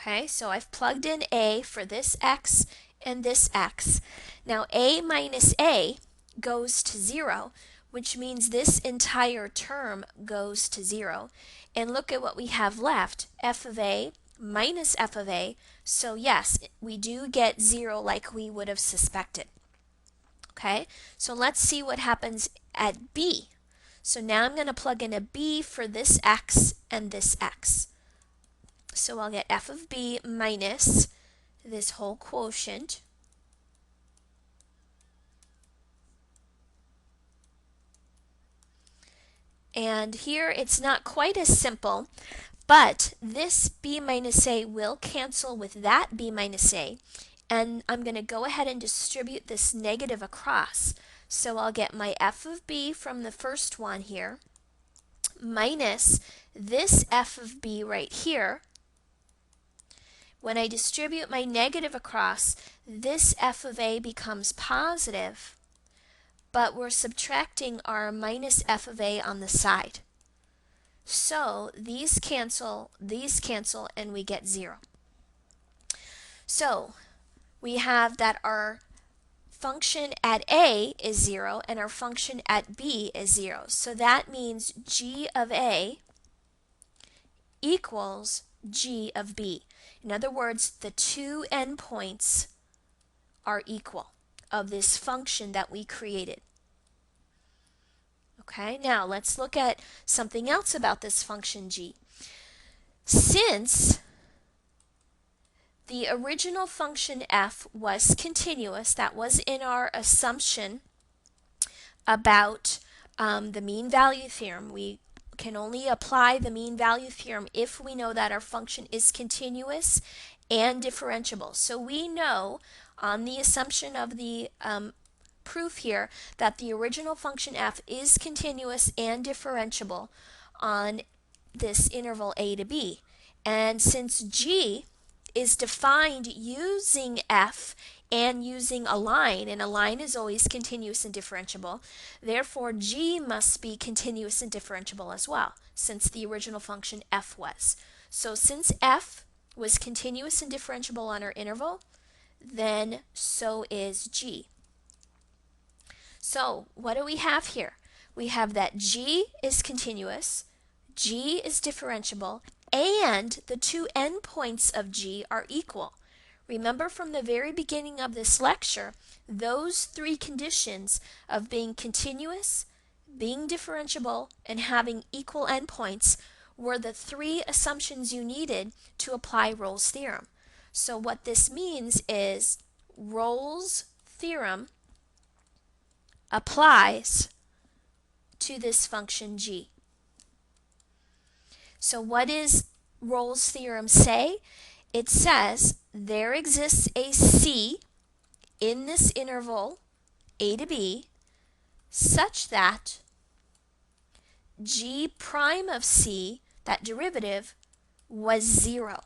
Speaker 1: Okay, so I've plugged in a for this x and this x. Now a minus a goes to 0, which means this entire term goes to 0. And look at what we have left, f of a minus f of a. So yes, we do get 0 like we would have suspected. Okay, so let's see what happens at b. So now I'm going to plug in a b for this x and this x. So I'll get f of b minus this whole quotient. And here it's not quite as simple, but this b minus a will cancel with that b minus a. And I'm going to go ahead and distribute this negative across. So I'll get my f of b from the first one here minus this f of b right here. When I distribute my negative across, this f of a becomes positive, but we're subtracting our minus f of a on the side. So these cancel, and we get 0. So we have that our function at a is 0 and our function at b is 0. So that means g of a equals g of b. In other words, the two endpoints are equal of this function that we created. Okay, now let's look at something else about this function g. Since the original function f was continuous, that was in our assumption about the mean value theorem. We can only apply the mean value theorem if we know that our function is continuous and differentiable. So we know on the assumption of the proof here that the original function f is continuous and differentiable on this interval a to b. And since g is defined using f and using a line, and a line is always continuous and differentiable, therefore g must be continuous and differentiable as well, since the original function f was. So since f was continuous and differentiable on our interval, then so is g. So what do we have here? We have that g is continuous, g is differentiable, and the two endpoints of g are equal. Remember from the very beginning of this lecture, those three conditions of being continuous, being differentiable, and having equal endpoints were the three assumptions you needed to apply Rolle's theorem. So what this means is Rolle's theorem applies to this function g. So what does Rolle's theorem say? It says there exists a c in this interval a to b such that g prime of c, that derivative, was 0.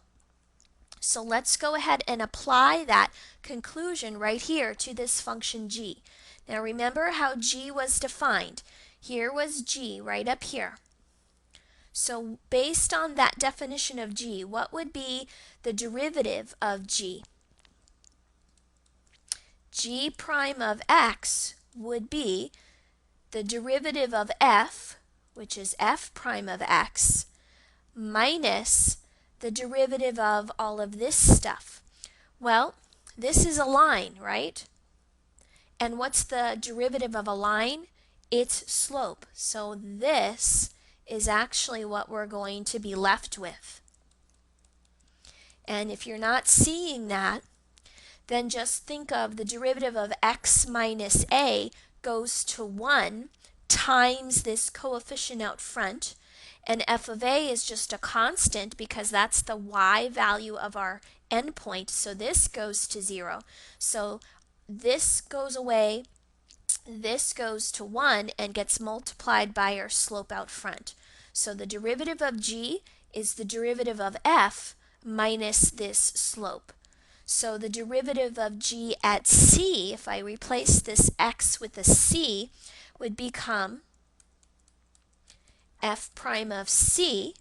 Speaker 1: So let's go ahead and apply that conclusion right here to this function g. Now remember how g was defined. Here was g right up here. So based on that definition of g, what would be the derivative of g? G prime of x would be the derivative of f, which is f prime of x, minus the derivative of all of this stuff. Well, this is a line, right? And what's the derivative of a line? Its slope. So this is actually what we're going to be left with. And if you're not seeing that, then just think of the derivative of x minus a goes to 1 times this coefficient out front, and f of a is just a constant because that's the y value of our endpoint, so this goes to 0. So this goes away, this goes to 1 and gets multiplied by our slope out front. So the derivative of g is the derivative of f minus this slope. So the derivative of g at c, if I replace this x with a c, would become f prime of c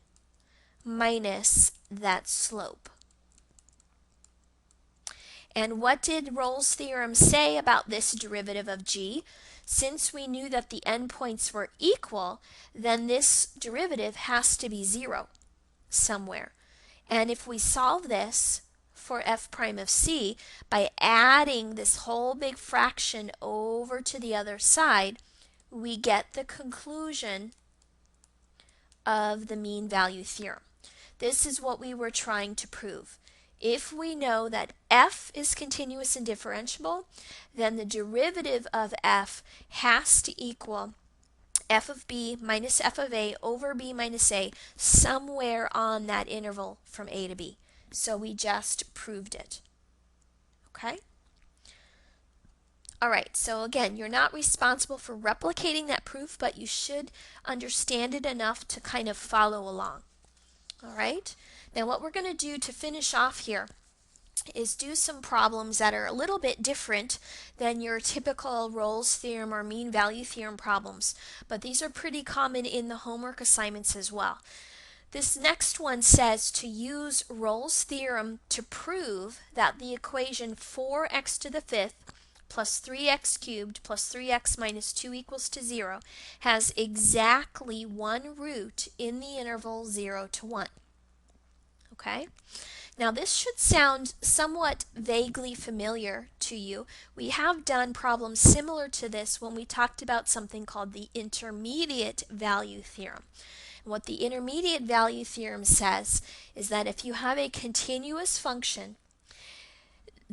Speaker 1: minus that slope. And what did Rolle's theorem say about this derivative of g? Since we knew that the endpoints were equal, then this derivative has to be 0 somewhere. And if we solve this for f prime of c by adding this whole big fraction over to the other side, we get the conclusion of the mean value theorem. This is what we were trying to prove. If we know that f is continuous and differentiable, then the derivative of f has to equal f of b minus f of a over b minus a somewhere on that interval from a to b. So we just proved it. Okay? All right, so again, you're not responsible for replicating that proof, but you should understand it enough to kind of follow along. All right? Now what we're going to do to finish off here is do some problems that are a little bit different than your typical Rolle's theorem or mean value theorem problems, but these are pretty common in the homework assignments as well. This next one says to use Rolle's theorem to prove that the equation 4x to the fifth plus 3x cubed plus 3x minus 2 equals to 0 has exactly one root in the interval 0 to 1. Okay? Now this should sound somewhat vaguely familiar to you. We have done problems similar to this when we talked about something called the intermediate value theorem. And what the intermediate value theorem says is that if you have a continuous function,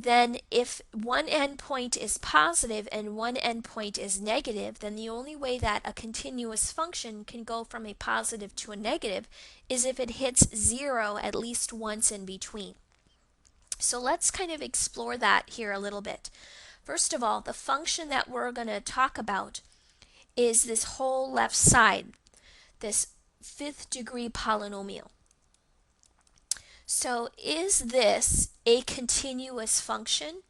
Speaker 1: then if one endpoint is positive and one endpoint is negative, then the only way that a continuous function can go from a positive to a negative is if it hits 0 at least once in between. So let's kind of explore that here a little bit. First of all, the function that we're going to talk about is this whole left side, this fifth degree polynomial. So is this a continuous function?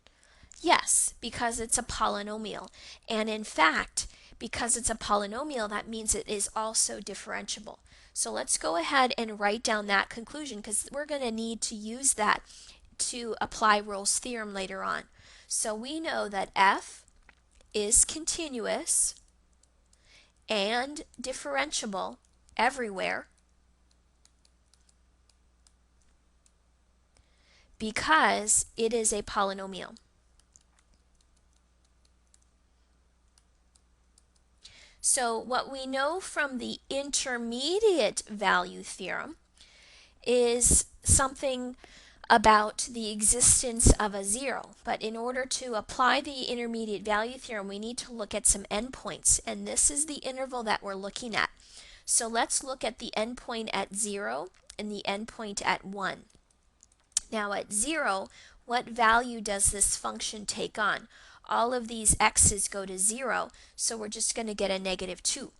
Speaker 1: Yes, because it's a polynomial. And in fact, because it's a polynomial, that means it is also differentiable. So let's go ahead and write down that conclusion because we're going to need to use that to apply Rolle's theorem later on. So we know that f is continuous and differentiable everywhere because it is a polynomial. So what we know from the intermediate value theorem is something about the existence of a 0. But in order to apply the intermediate value theorem, we need to look at some endpoints. And this is the interval that we're looking at. So let's look at the endpoint at 0 and the endpoint at 1. Now at 0, what value does this function take on? All of these x's go to 0, so we're just going to get a negative 2.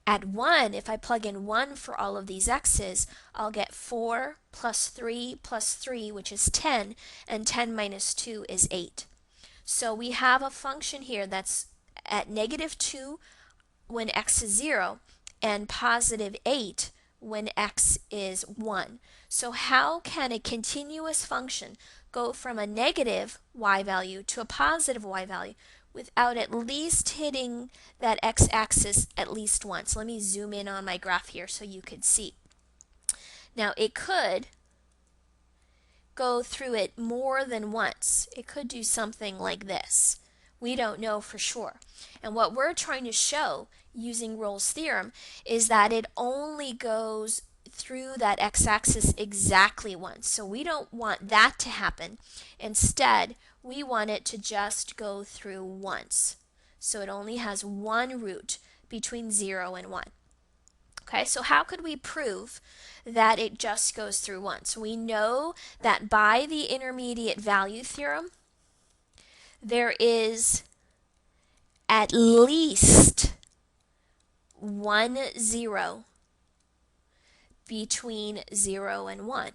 Speaker 1: At 1, if I plug in 1 for all of these x's, I'll get 4 plus 3 plus 3, which is 10, and 10 minus 2 is 8. So we have a function here that's at negative 2 when x is 0 and positive 8 when x is 1. So how can a continuous function go from a negative y value to a positive y value without at least hitting that x-axis at least once? Let me zoom in on my graph here so you can see. Now it could go through it more than once. It could do something like this. We don't know for sure. And what we're trying to show using Rolle's theorem is that it only goes through that x-axis exactly once. So we don't want that to happen. Instead, we want it to just go through once. So it only has one root between 0 and 1. Okay, so how could we prove that it just goes through once? We know that by the intermediate value theorem, there is at least 1 0 between 0 and 1.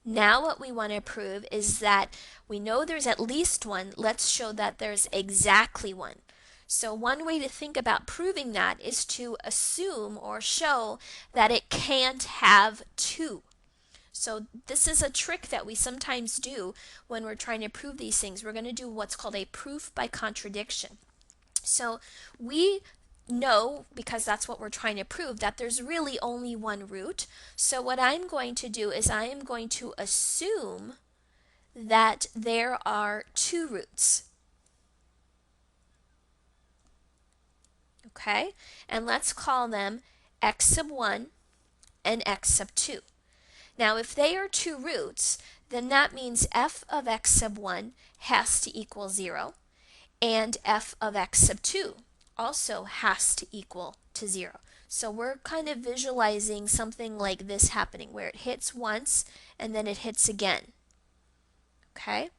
Speaker 1: Now what we want to prove is that we know there's at least one. Let's show that there's exactly one. So one way to think about proving that is to assume or show that it can't have 2. So this is a trick that we sometimes do when we're trying to prove these things. We're going to do what's called a proof by contradiction. So we know, because that's what we're trying to prove, that there's really only one root. So what I'm going to do is I am going to assume that there are 2 roots. Okay? And let's call them x sub 1 and x sub 2. Now if they are two roots, then that means f of x sub 1 has to equal 0, and f of x sub 2 also has to equal to 0. So we're kind of visualizing something like this happening, where it hits once and then it hits again. Okay?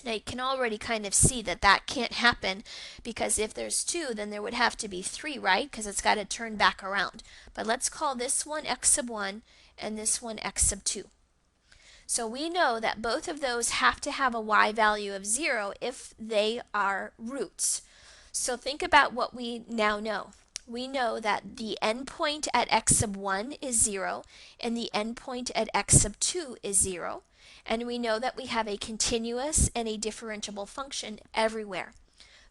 Speaker 1: Now you can already kind of see that that can't happen, because if there's 2, then there would have to be 3, right? Because it's got to turn back around. But let's call this one x sub 1 and this one x sub 2. So we know that both of those have to have a y value of 0 if they are roots. So think about what we now know. We know that the endpoint at x sub 1 is 0 and the endpoint at x sub 2 is 0. And we know that we have a continuous and a differentiable function everywhere.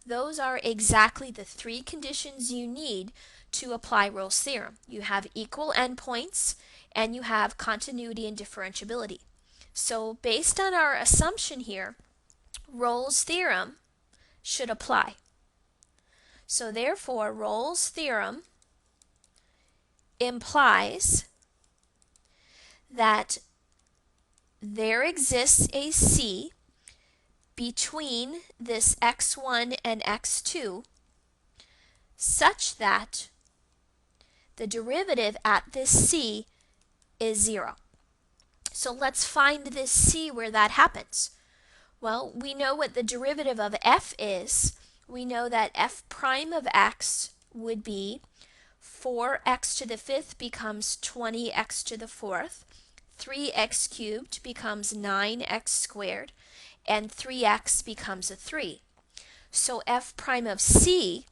Speaker 1: Those are exactly the 3 conditions you need to apply Rolle's theorem. You have equal endpoints and you have continuity and differentiability. So based on our assumption here, Rolle's theorem should apply. So therefore, Rolle's theorem implies that there exists a c between this x1 and x2 such that the derivative at this c is 0. So let's find this c where that happens. Well, we know what the derivative of f is. We know that f prime of x would be 4x to the 5th becomes 20x to the 4th, 3x cubed becomes 9x squared, and 3x becomes a 3. So f prime of c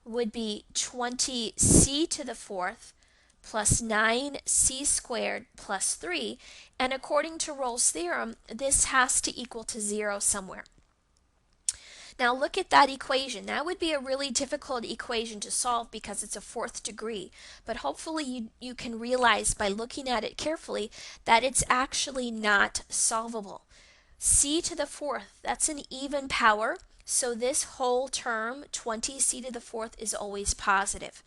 Speaker 1: would be 20c to the 4th plus 9c squared plus 3, and according to Rolle's theorem, this has to equal to 0 somewhere. Now look at that equation. That would be a really difficult equation to solve because it's a 4th degree, but hopefully you can realize by looking at it carefully that it's actually not solvable. C to the 4th, that's an even power, so this whole term, 20c to the 4th, is always positive.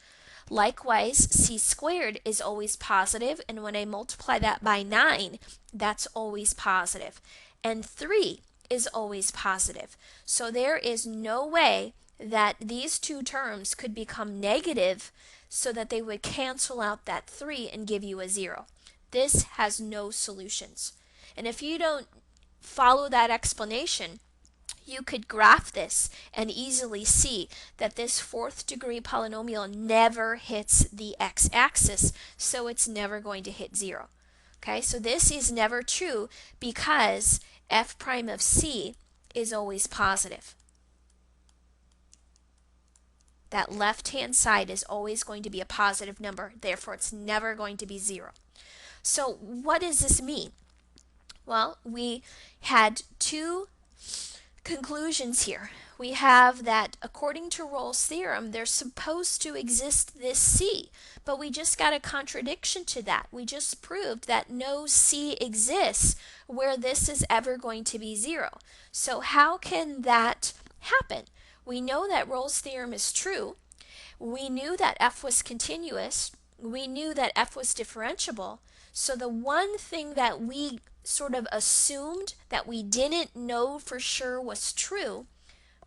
Speaker 1: Likewise, c squared is always positive, and when I multiply that by 9, that's always positive. And 3 is always positive. So there is no way that these two terms could become negative so that they would cancel out that 3 and give you a 0. This has no solutions. And if you don't follow that explanation, you could graph this and easily see that this 4th degree polynomial never hits the x-axis, so it's never going to hit 0. Okay, so this is never true because f prime of c is always positive. That left-hand side is always going to be a positive number, therefore it's never going to be 0. So what does this mean? Well, we had two conclusions here. We have that according to Rolle's theorem, there's supposed to exist this c, but we just got a contradiction to that. We just proved that no c exists where this is ever going to be 0. So how can that happen? We know that Rolle's theorem is true. We knew that f was continuous. We knew that f was differentiable. So the one thing that we sort of assumed that we didn't know for sure was true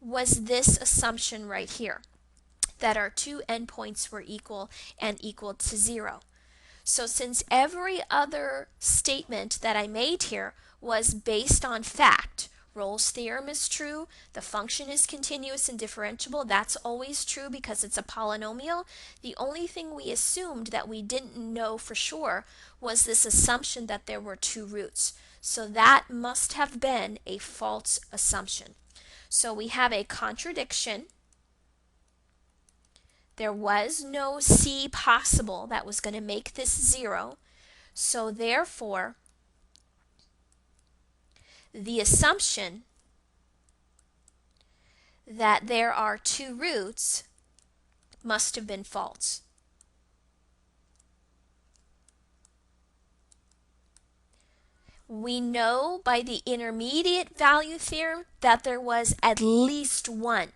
Speaker 1: was this assumption right here, that our two endpoints were equal and equal to 0. So since every other statement that I made here was based on fact, Rolle's theorem is true, the function is continuous and differentiable, that's always true because it's a polynomial. The only thing we assumed that we didn't know for sure was this assumption that there were two roots. So that must have been a false assumption. So we have a contradiction. There was no c possible that was going to make this 0. So therefore, the assumption that there are two roots must have been false. We know by the intermediate value theorem that there was at least one,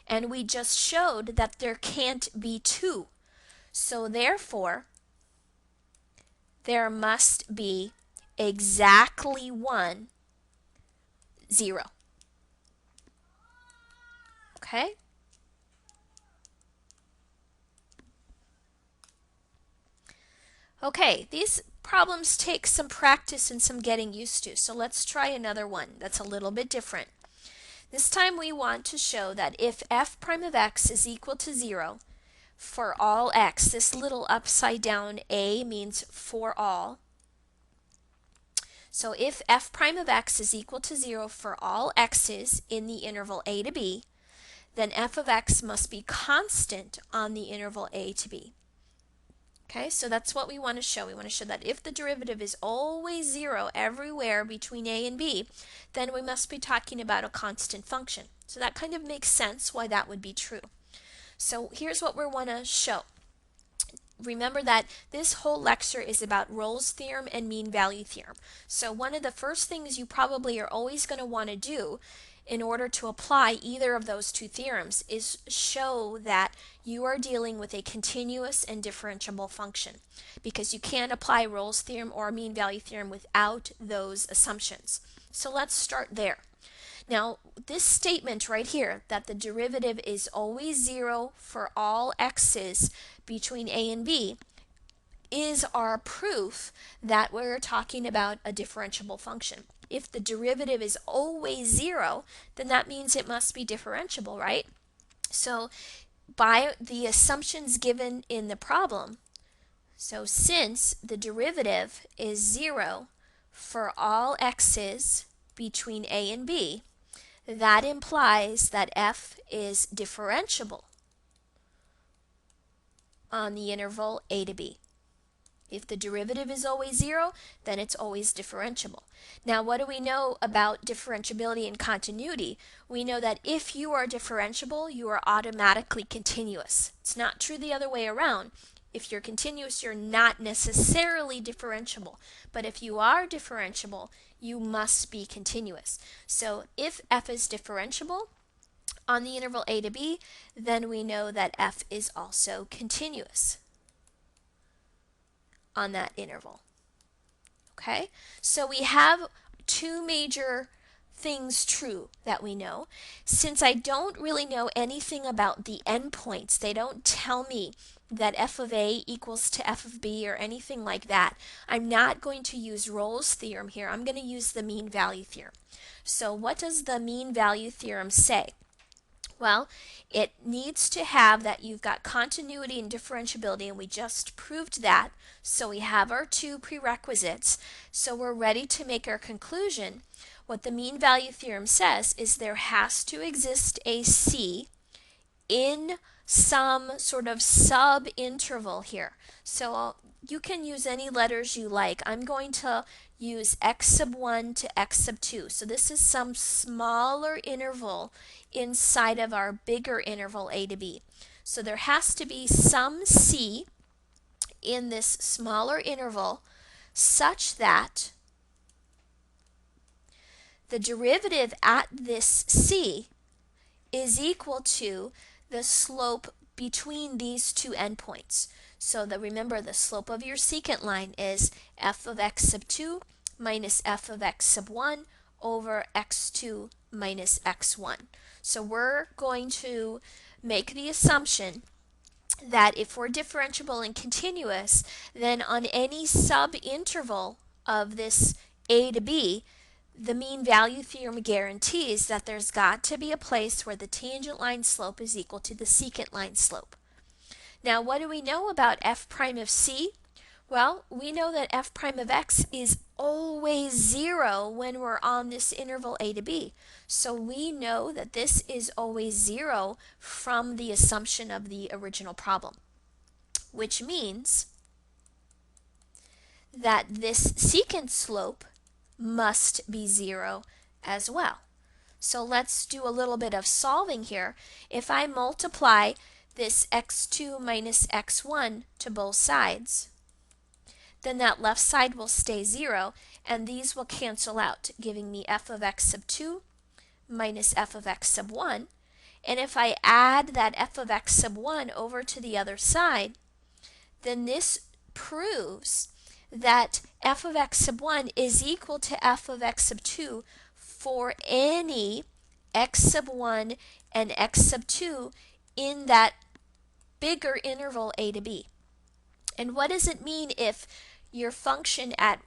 Speaker 1: and we just showed that there can't be two. So therefore, there must be exactly one 0. Okay? Okay, these problems take some practice and some getting used to. So let's try another one that's a little bit different. This time we want to show that if f prime of x is equal to 0 for all x, this little upside down a means for all. So if f prime of x is equal to 0 for all x's in the interval a to b, then f of x must be constant on the interval a to b. Okay, so that's what we want to show. We want to show that if the derivative is always 0 everywhere between a and b, then we must be talking about a constant function. So that kind of makes sense why that would be true. So here's what we want to show. Remember that this whole lecture is about Rolle's theorem and mean value theorem. So one of the first things you probably are always going to want to do in order to apply either of those two theorems is show that you are dealing with a continuous and differentiable function, because you can't apply Rolle's theorem or mean value theorem without those assumptions. So let's start there. Now, this statement right here, that the derivative is always 0 for all x's between a and b, is our proof that we're talking about a differentiable function. If the derivative is always 0, then that means it must be differentiable, right? So by the assumptions given in the problem, so since the derivative is 0 for all x's between a and b, that implies that f is differentiable on the interval a to b. If the derivative is always 0, then it's always differentiable. Now, what do we know about differentiability and continuity? We know that if you are differentiable, you are automatically continuous. It's not true the other way around. If you're continuous, you're not necessarily differentiable. But if you are differentiable, you must be continuous. So if f is differentiable on the interval a to b, then we know that f is also continuous on that interval. Okay, so we have two major things true that we know. Since I don't really know anything about the endpoints, they don't tell me that f of a equals to f of b or anything like that, I'm not going to use Rolle's theorem here. I'm going to use the mean value theorem. So what does the mean value theorem say? Well, it needs to have that you've got continuity and differentiability, and we just proved that. So we have our two prerequisites. So we're ready to make our conclusion. What the mean value theorem says is there has to exist a c in some sort of sub-interval here. So you can use any letters you like. I'm going to use x sub 1 to x sub 2. So this is some smaller interval inside of our bigger interval a to b. So there has to be some c in this smaller interval such that the derivative at this c is equal to the slope between these two endpoints. So remember, the slope of your secant line is f of x sub 2 minus f of x sub 1 over x2 minus x1. So we're going to make the assumption that if we're differentiable and continuous, then on any sub-interval of this a to b, the mean value theorem guarantees that there's got to be a place where the tangent line slope is equal to the secant line slope. Now, what do we know about f prime of c? Well, we know that f prime of x is always 0 when we're on this interval a to b. So we know that this is always 0 from the assumption of the original problem, which means that this secant slope must be 0 as well. So let's do a little bit of solving here. If I multiply this x2 minus x1 to both sides, then that left side will stay 0, and these will cancel out, giving me f of x sub 2 minus f of x sub 1. And if I add that f of x sub 1 over to the other side, then this proves that f of x sub 1 is equal to f of x sub 2 for any x sub 1 and x sub 2 in that bigger interval a to b. And what does it mean if your function at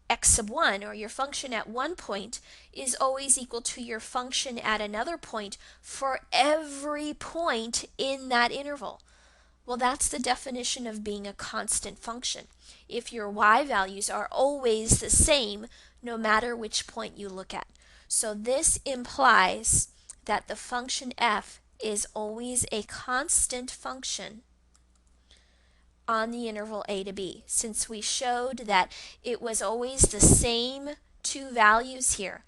Speaker 1: x sub 1 or your function at one point is always equal to your function at another point for every point in that interval? Well, that's the definition of being a constant function. If your y values are always the same no matter which point you look at. So this implies that the function f is always a constant function on the interval a to b, since we showed that it was always the same two values here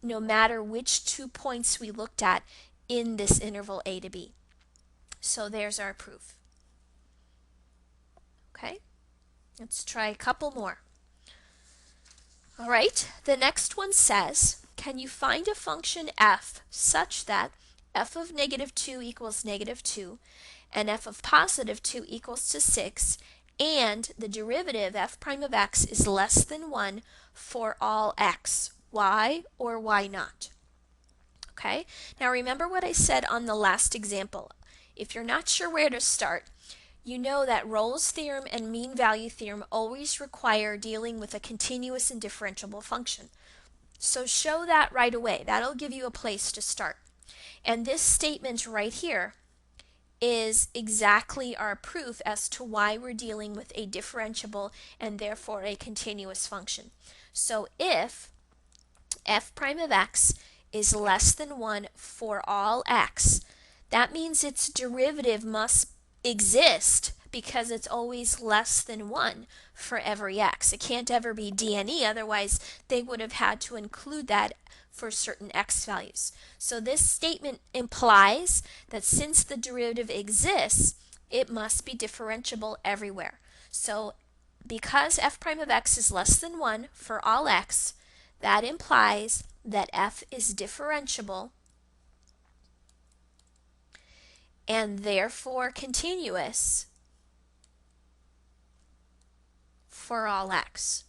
Speaker 1: no matter which 2 points we looked at in this interval a to b. So there's our proof. Okay, let's try a couple more. All right, the next one says, can you find a function f such that f of negative 2 equals negative 2 and f of positive 2 equals to 6, and the derivative f prime of x is less than 1 for all x, y or y not? Okay, now remember what I said on the last example. If you're not sure where to start, you know that Rolle's theorem and mean value theorem always require dealing with a continuous and differentiable function. So show that right away. That'll give you a place to start. And this statement right here is exactly our proof as to why we're dealing with a differentiable and therefore a continuous function. So if f prime of x is less than 1 for all x, that means its derivative must exist because it's always less than 1 for every x. It can't ever be dne, otherwise they would have had to include that for certain x values. So this statement implies that since the derivative exists, it must be differentiable everywhere. So because f prime of x is less than 1 for all x, that implies that f is differentiable and therefore continuous for all x.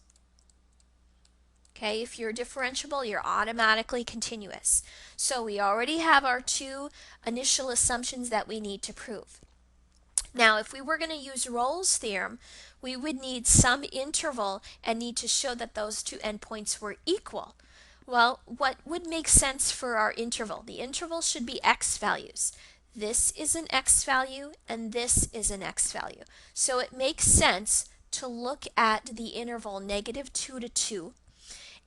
Speaker 1: Okay, if you're differentiable, you're automatically continuous. So we already have our two initial assumptions that we need to prove. Now, if we were going to use Rolle's theorem, we would need some interval and need to show that those two endpoints were equal. Well, what would make sense for our interval? The interval should be x values. This is an x value and this is an x value. So it makes sense to look at the interval negative 2 to 2.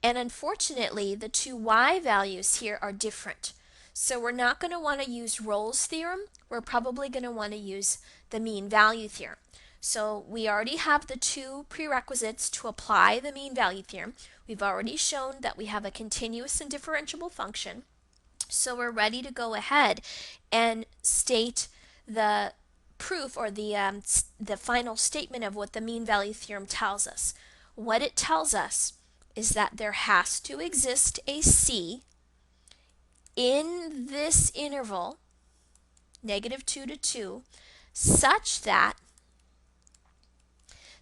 Speaker 1: And unfortunately, the two y values here are different. So we're not going to want to use Rolle's theorem. We're probably going to want to use the mean value theorem. So we already have the two prerequisites to apply the mean value theorem. We've already shown that we have a continuous and differentiable function. So we're ready to go ahead and state the proof or the final statement of what the mean value theorem tells us. What it tells us is that there has to exist a c in this interval, negative 2 to 2, such that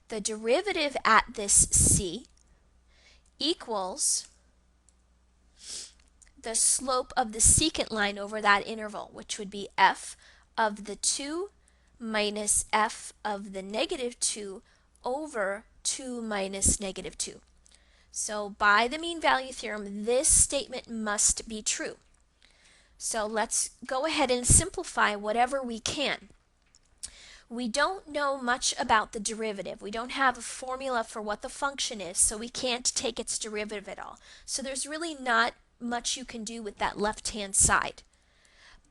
Speaker 1: the derivative at this c equals the slope of the secant line over that interval, which would be f of the 2 minus f of the negative 2 over 2 minus negative 2. So by the mean value theorem, this statement must be true. So let's go ahead and simplify whatever we can. We don't know much about the derivative. We don't have a formula for what the function is, so we can't take its derivative at all. So there's really not much you can do with that left-hand side.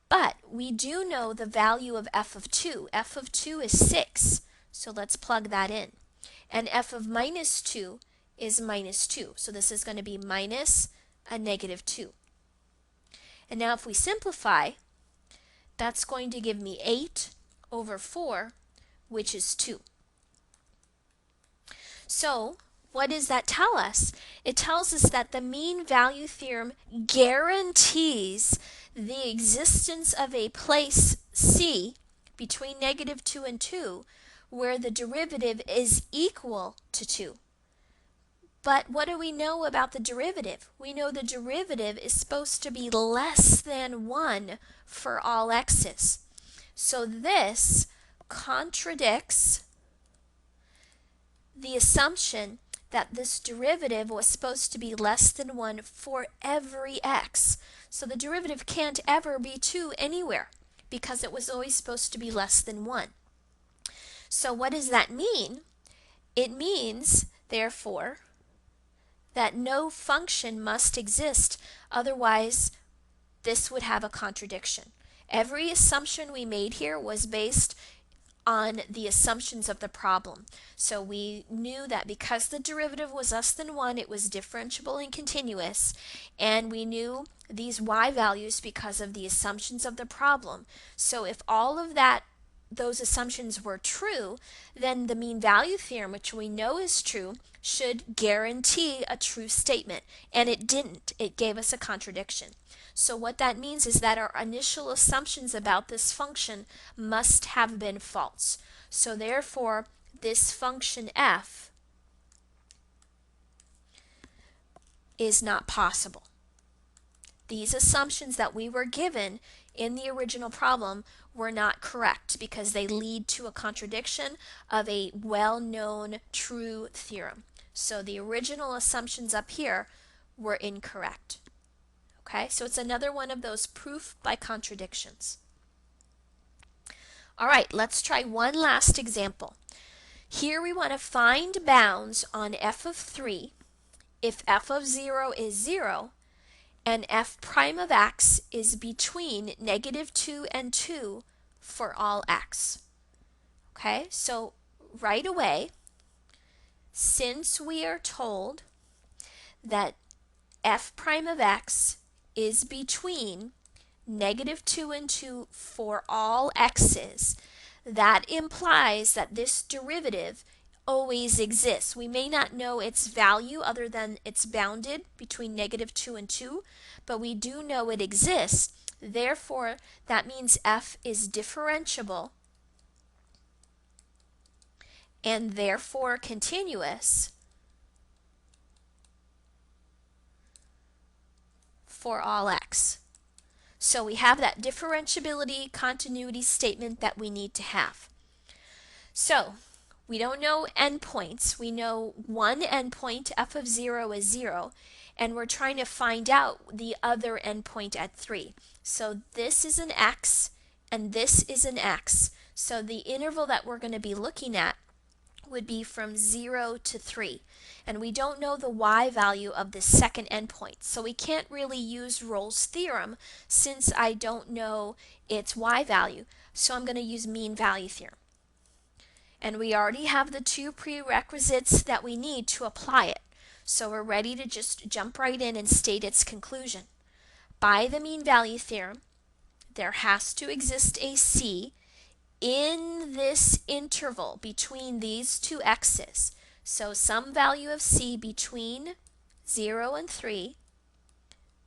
Speaker 1: But we do know the value of f of 2. F of 2 is 6, so let's plug that in. And f of minus 2 is minus 2, so this is going to be minus a negative 2. And now if we simplify, that's going to give me 8 over 4, which is 2. So what does that tell us? It tells us that the mean value theorem guarantees the existence of a place C between negative 2 and 2 where the derivative is equal to 2. But what do we know about the derivative? We know the derivative is supposed to be less than 1 for all x's. So this contradicts the assumption that this derivative was supposed to be less than 1 for every x. So the derivative can't ever be 2 anywhere because it was always supposed to be less than 1. So what does that mean? It means, therefore, that no function must exist, otherwise this would have a contradiction. Every assumption we made here was based on the assumptions of the problem. So we knew that because the derivative was less than 1, it was differentiable and continuous, and we knew these y values because of the assumptions of the problem. So if all of those assumptions were true, then the mean value theorem, which we know is true, should guarantee a true statement, and it didn't. It gave us a contradiction. So what that means is that our initial assumptions about this function must have been false. So therefore, this function f is not possible. These assumptions that we were given in the original problem were not correct because they lead to a contradiction of a well-known true theorem. So the original assumptions up here were incorrect. Okay, so it's another one of those proof by contradictions. All right, let's try one last example. Here we want to find bounds on f of 3 if f of 0 is 0 and f prime of x is between -2 and 2 for all x. Okay, so right away, since we are told that f prime of x is between -2 and 2 for all x's, that implies that this derivative always exists. We may not know its value other than it's bounded between -2 and 2, but we do know it exists. Therefore, that means f is differentiable and therefore continuous for all x. So we have that differentiability continuity statement that we need to have. So we don't know endpoints. We know one endpoint, f of 0 is 0, and we're trying to find out the other endpoint at 3. So this is an x, and this is an x. So the interval that we're going to be looking at would be from 0 to 3. And we don't know the y value of the second endpoint. So we can't really use Rolle's theorem since I don't know its y value. So I'm going to use mean value theorem. And we already have the two prerequisites that we need to apply it. So we're ready to just jump right in and state its conclusion. By the mean value theorem, there has to exist a c in this interval between these two x's. So some value of c between 0 and 3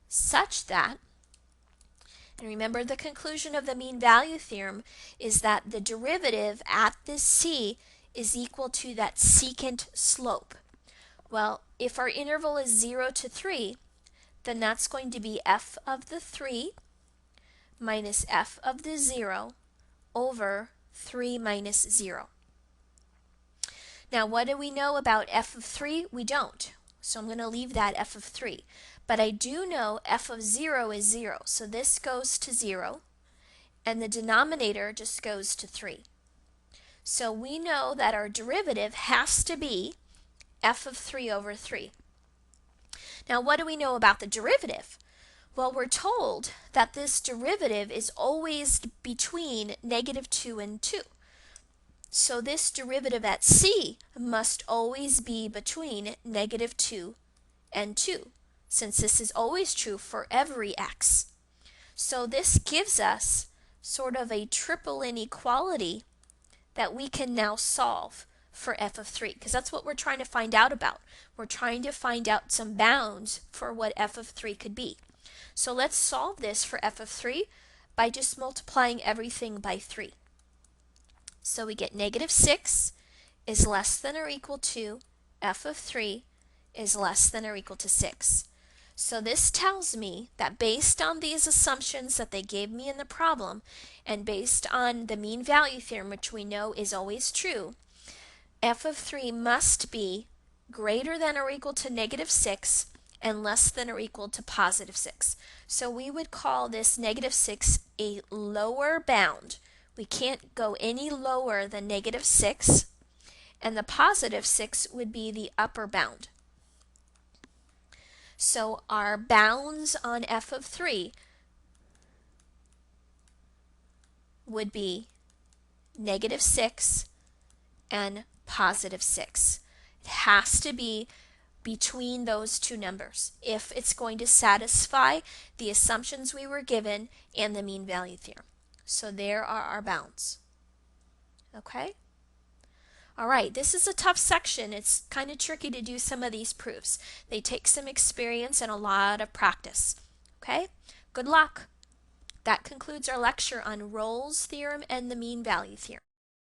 Speaker 1: such that, and remember the conclusion of the mean value theorem is that the derivative at this c is equal to that secant slope. Well, if our interval is 0 to 3, then that's going to be f of the 3 minus f of the 0 over 3 minus 0. Now, what do we know about f of 3? We don't. So I'm going to leave that f of 3. But I do know f of 0 is 0. So this goes to 0, and the denominator just goes to 3. So we know that our derivative has to be f of 3 over 3. Now, what do we know about the derivative? Well, we're told that this derivative is always between -2 and 2. So this derivative at c must always be between -2 and 2, since this is always true for every x. So this gives us sort of a triple inequality that we can now solve for f of 3, because that's what we're trying to find out about. We're trying to find out some bounds for what f of 3 could be. So let's solve this for f of 3 by just multiplying everything by 3. So we get negative 6 is less than or equal to f of 3 is less than or equal to 6. So this tells me that based on these assumptions that they gave me in the problem, and based on the mean value theorem, which we know is always true, f of 3 must be greater than or equal to negative 6 and less than or equal to positive 6. So we would call this negative 6 a lower bound. We can't go any lower than negative 6, and the positive 6 would be the upper bound. So our bounds on f of 3 would be negative 6 and positive 6. It has to be between those two numbers if it's going to satisfy the assumptions we were given and the mean value theorem. So there are our bounds. Okay? All right, this is a tough section. It's kind of tricky to do some of these proofs. They take some experience and a lot of practice. Okay? Good luck. That concludes our lecture on Rolle's theorem and the mean value theorem.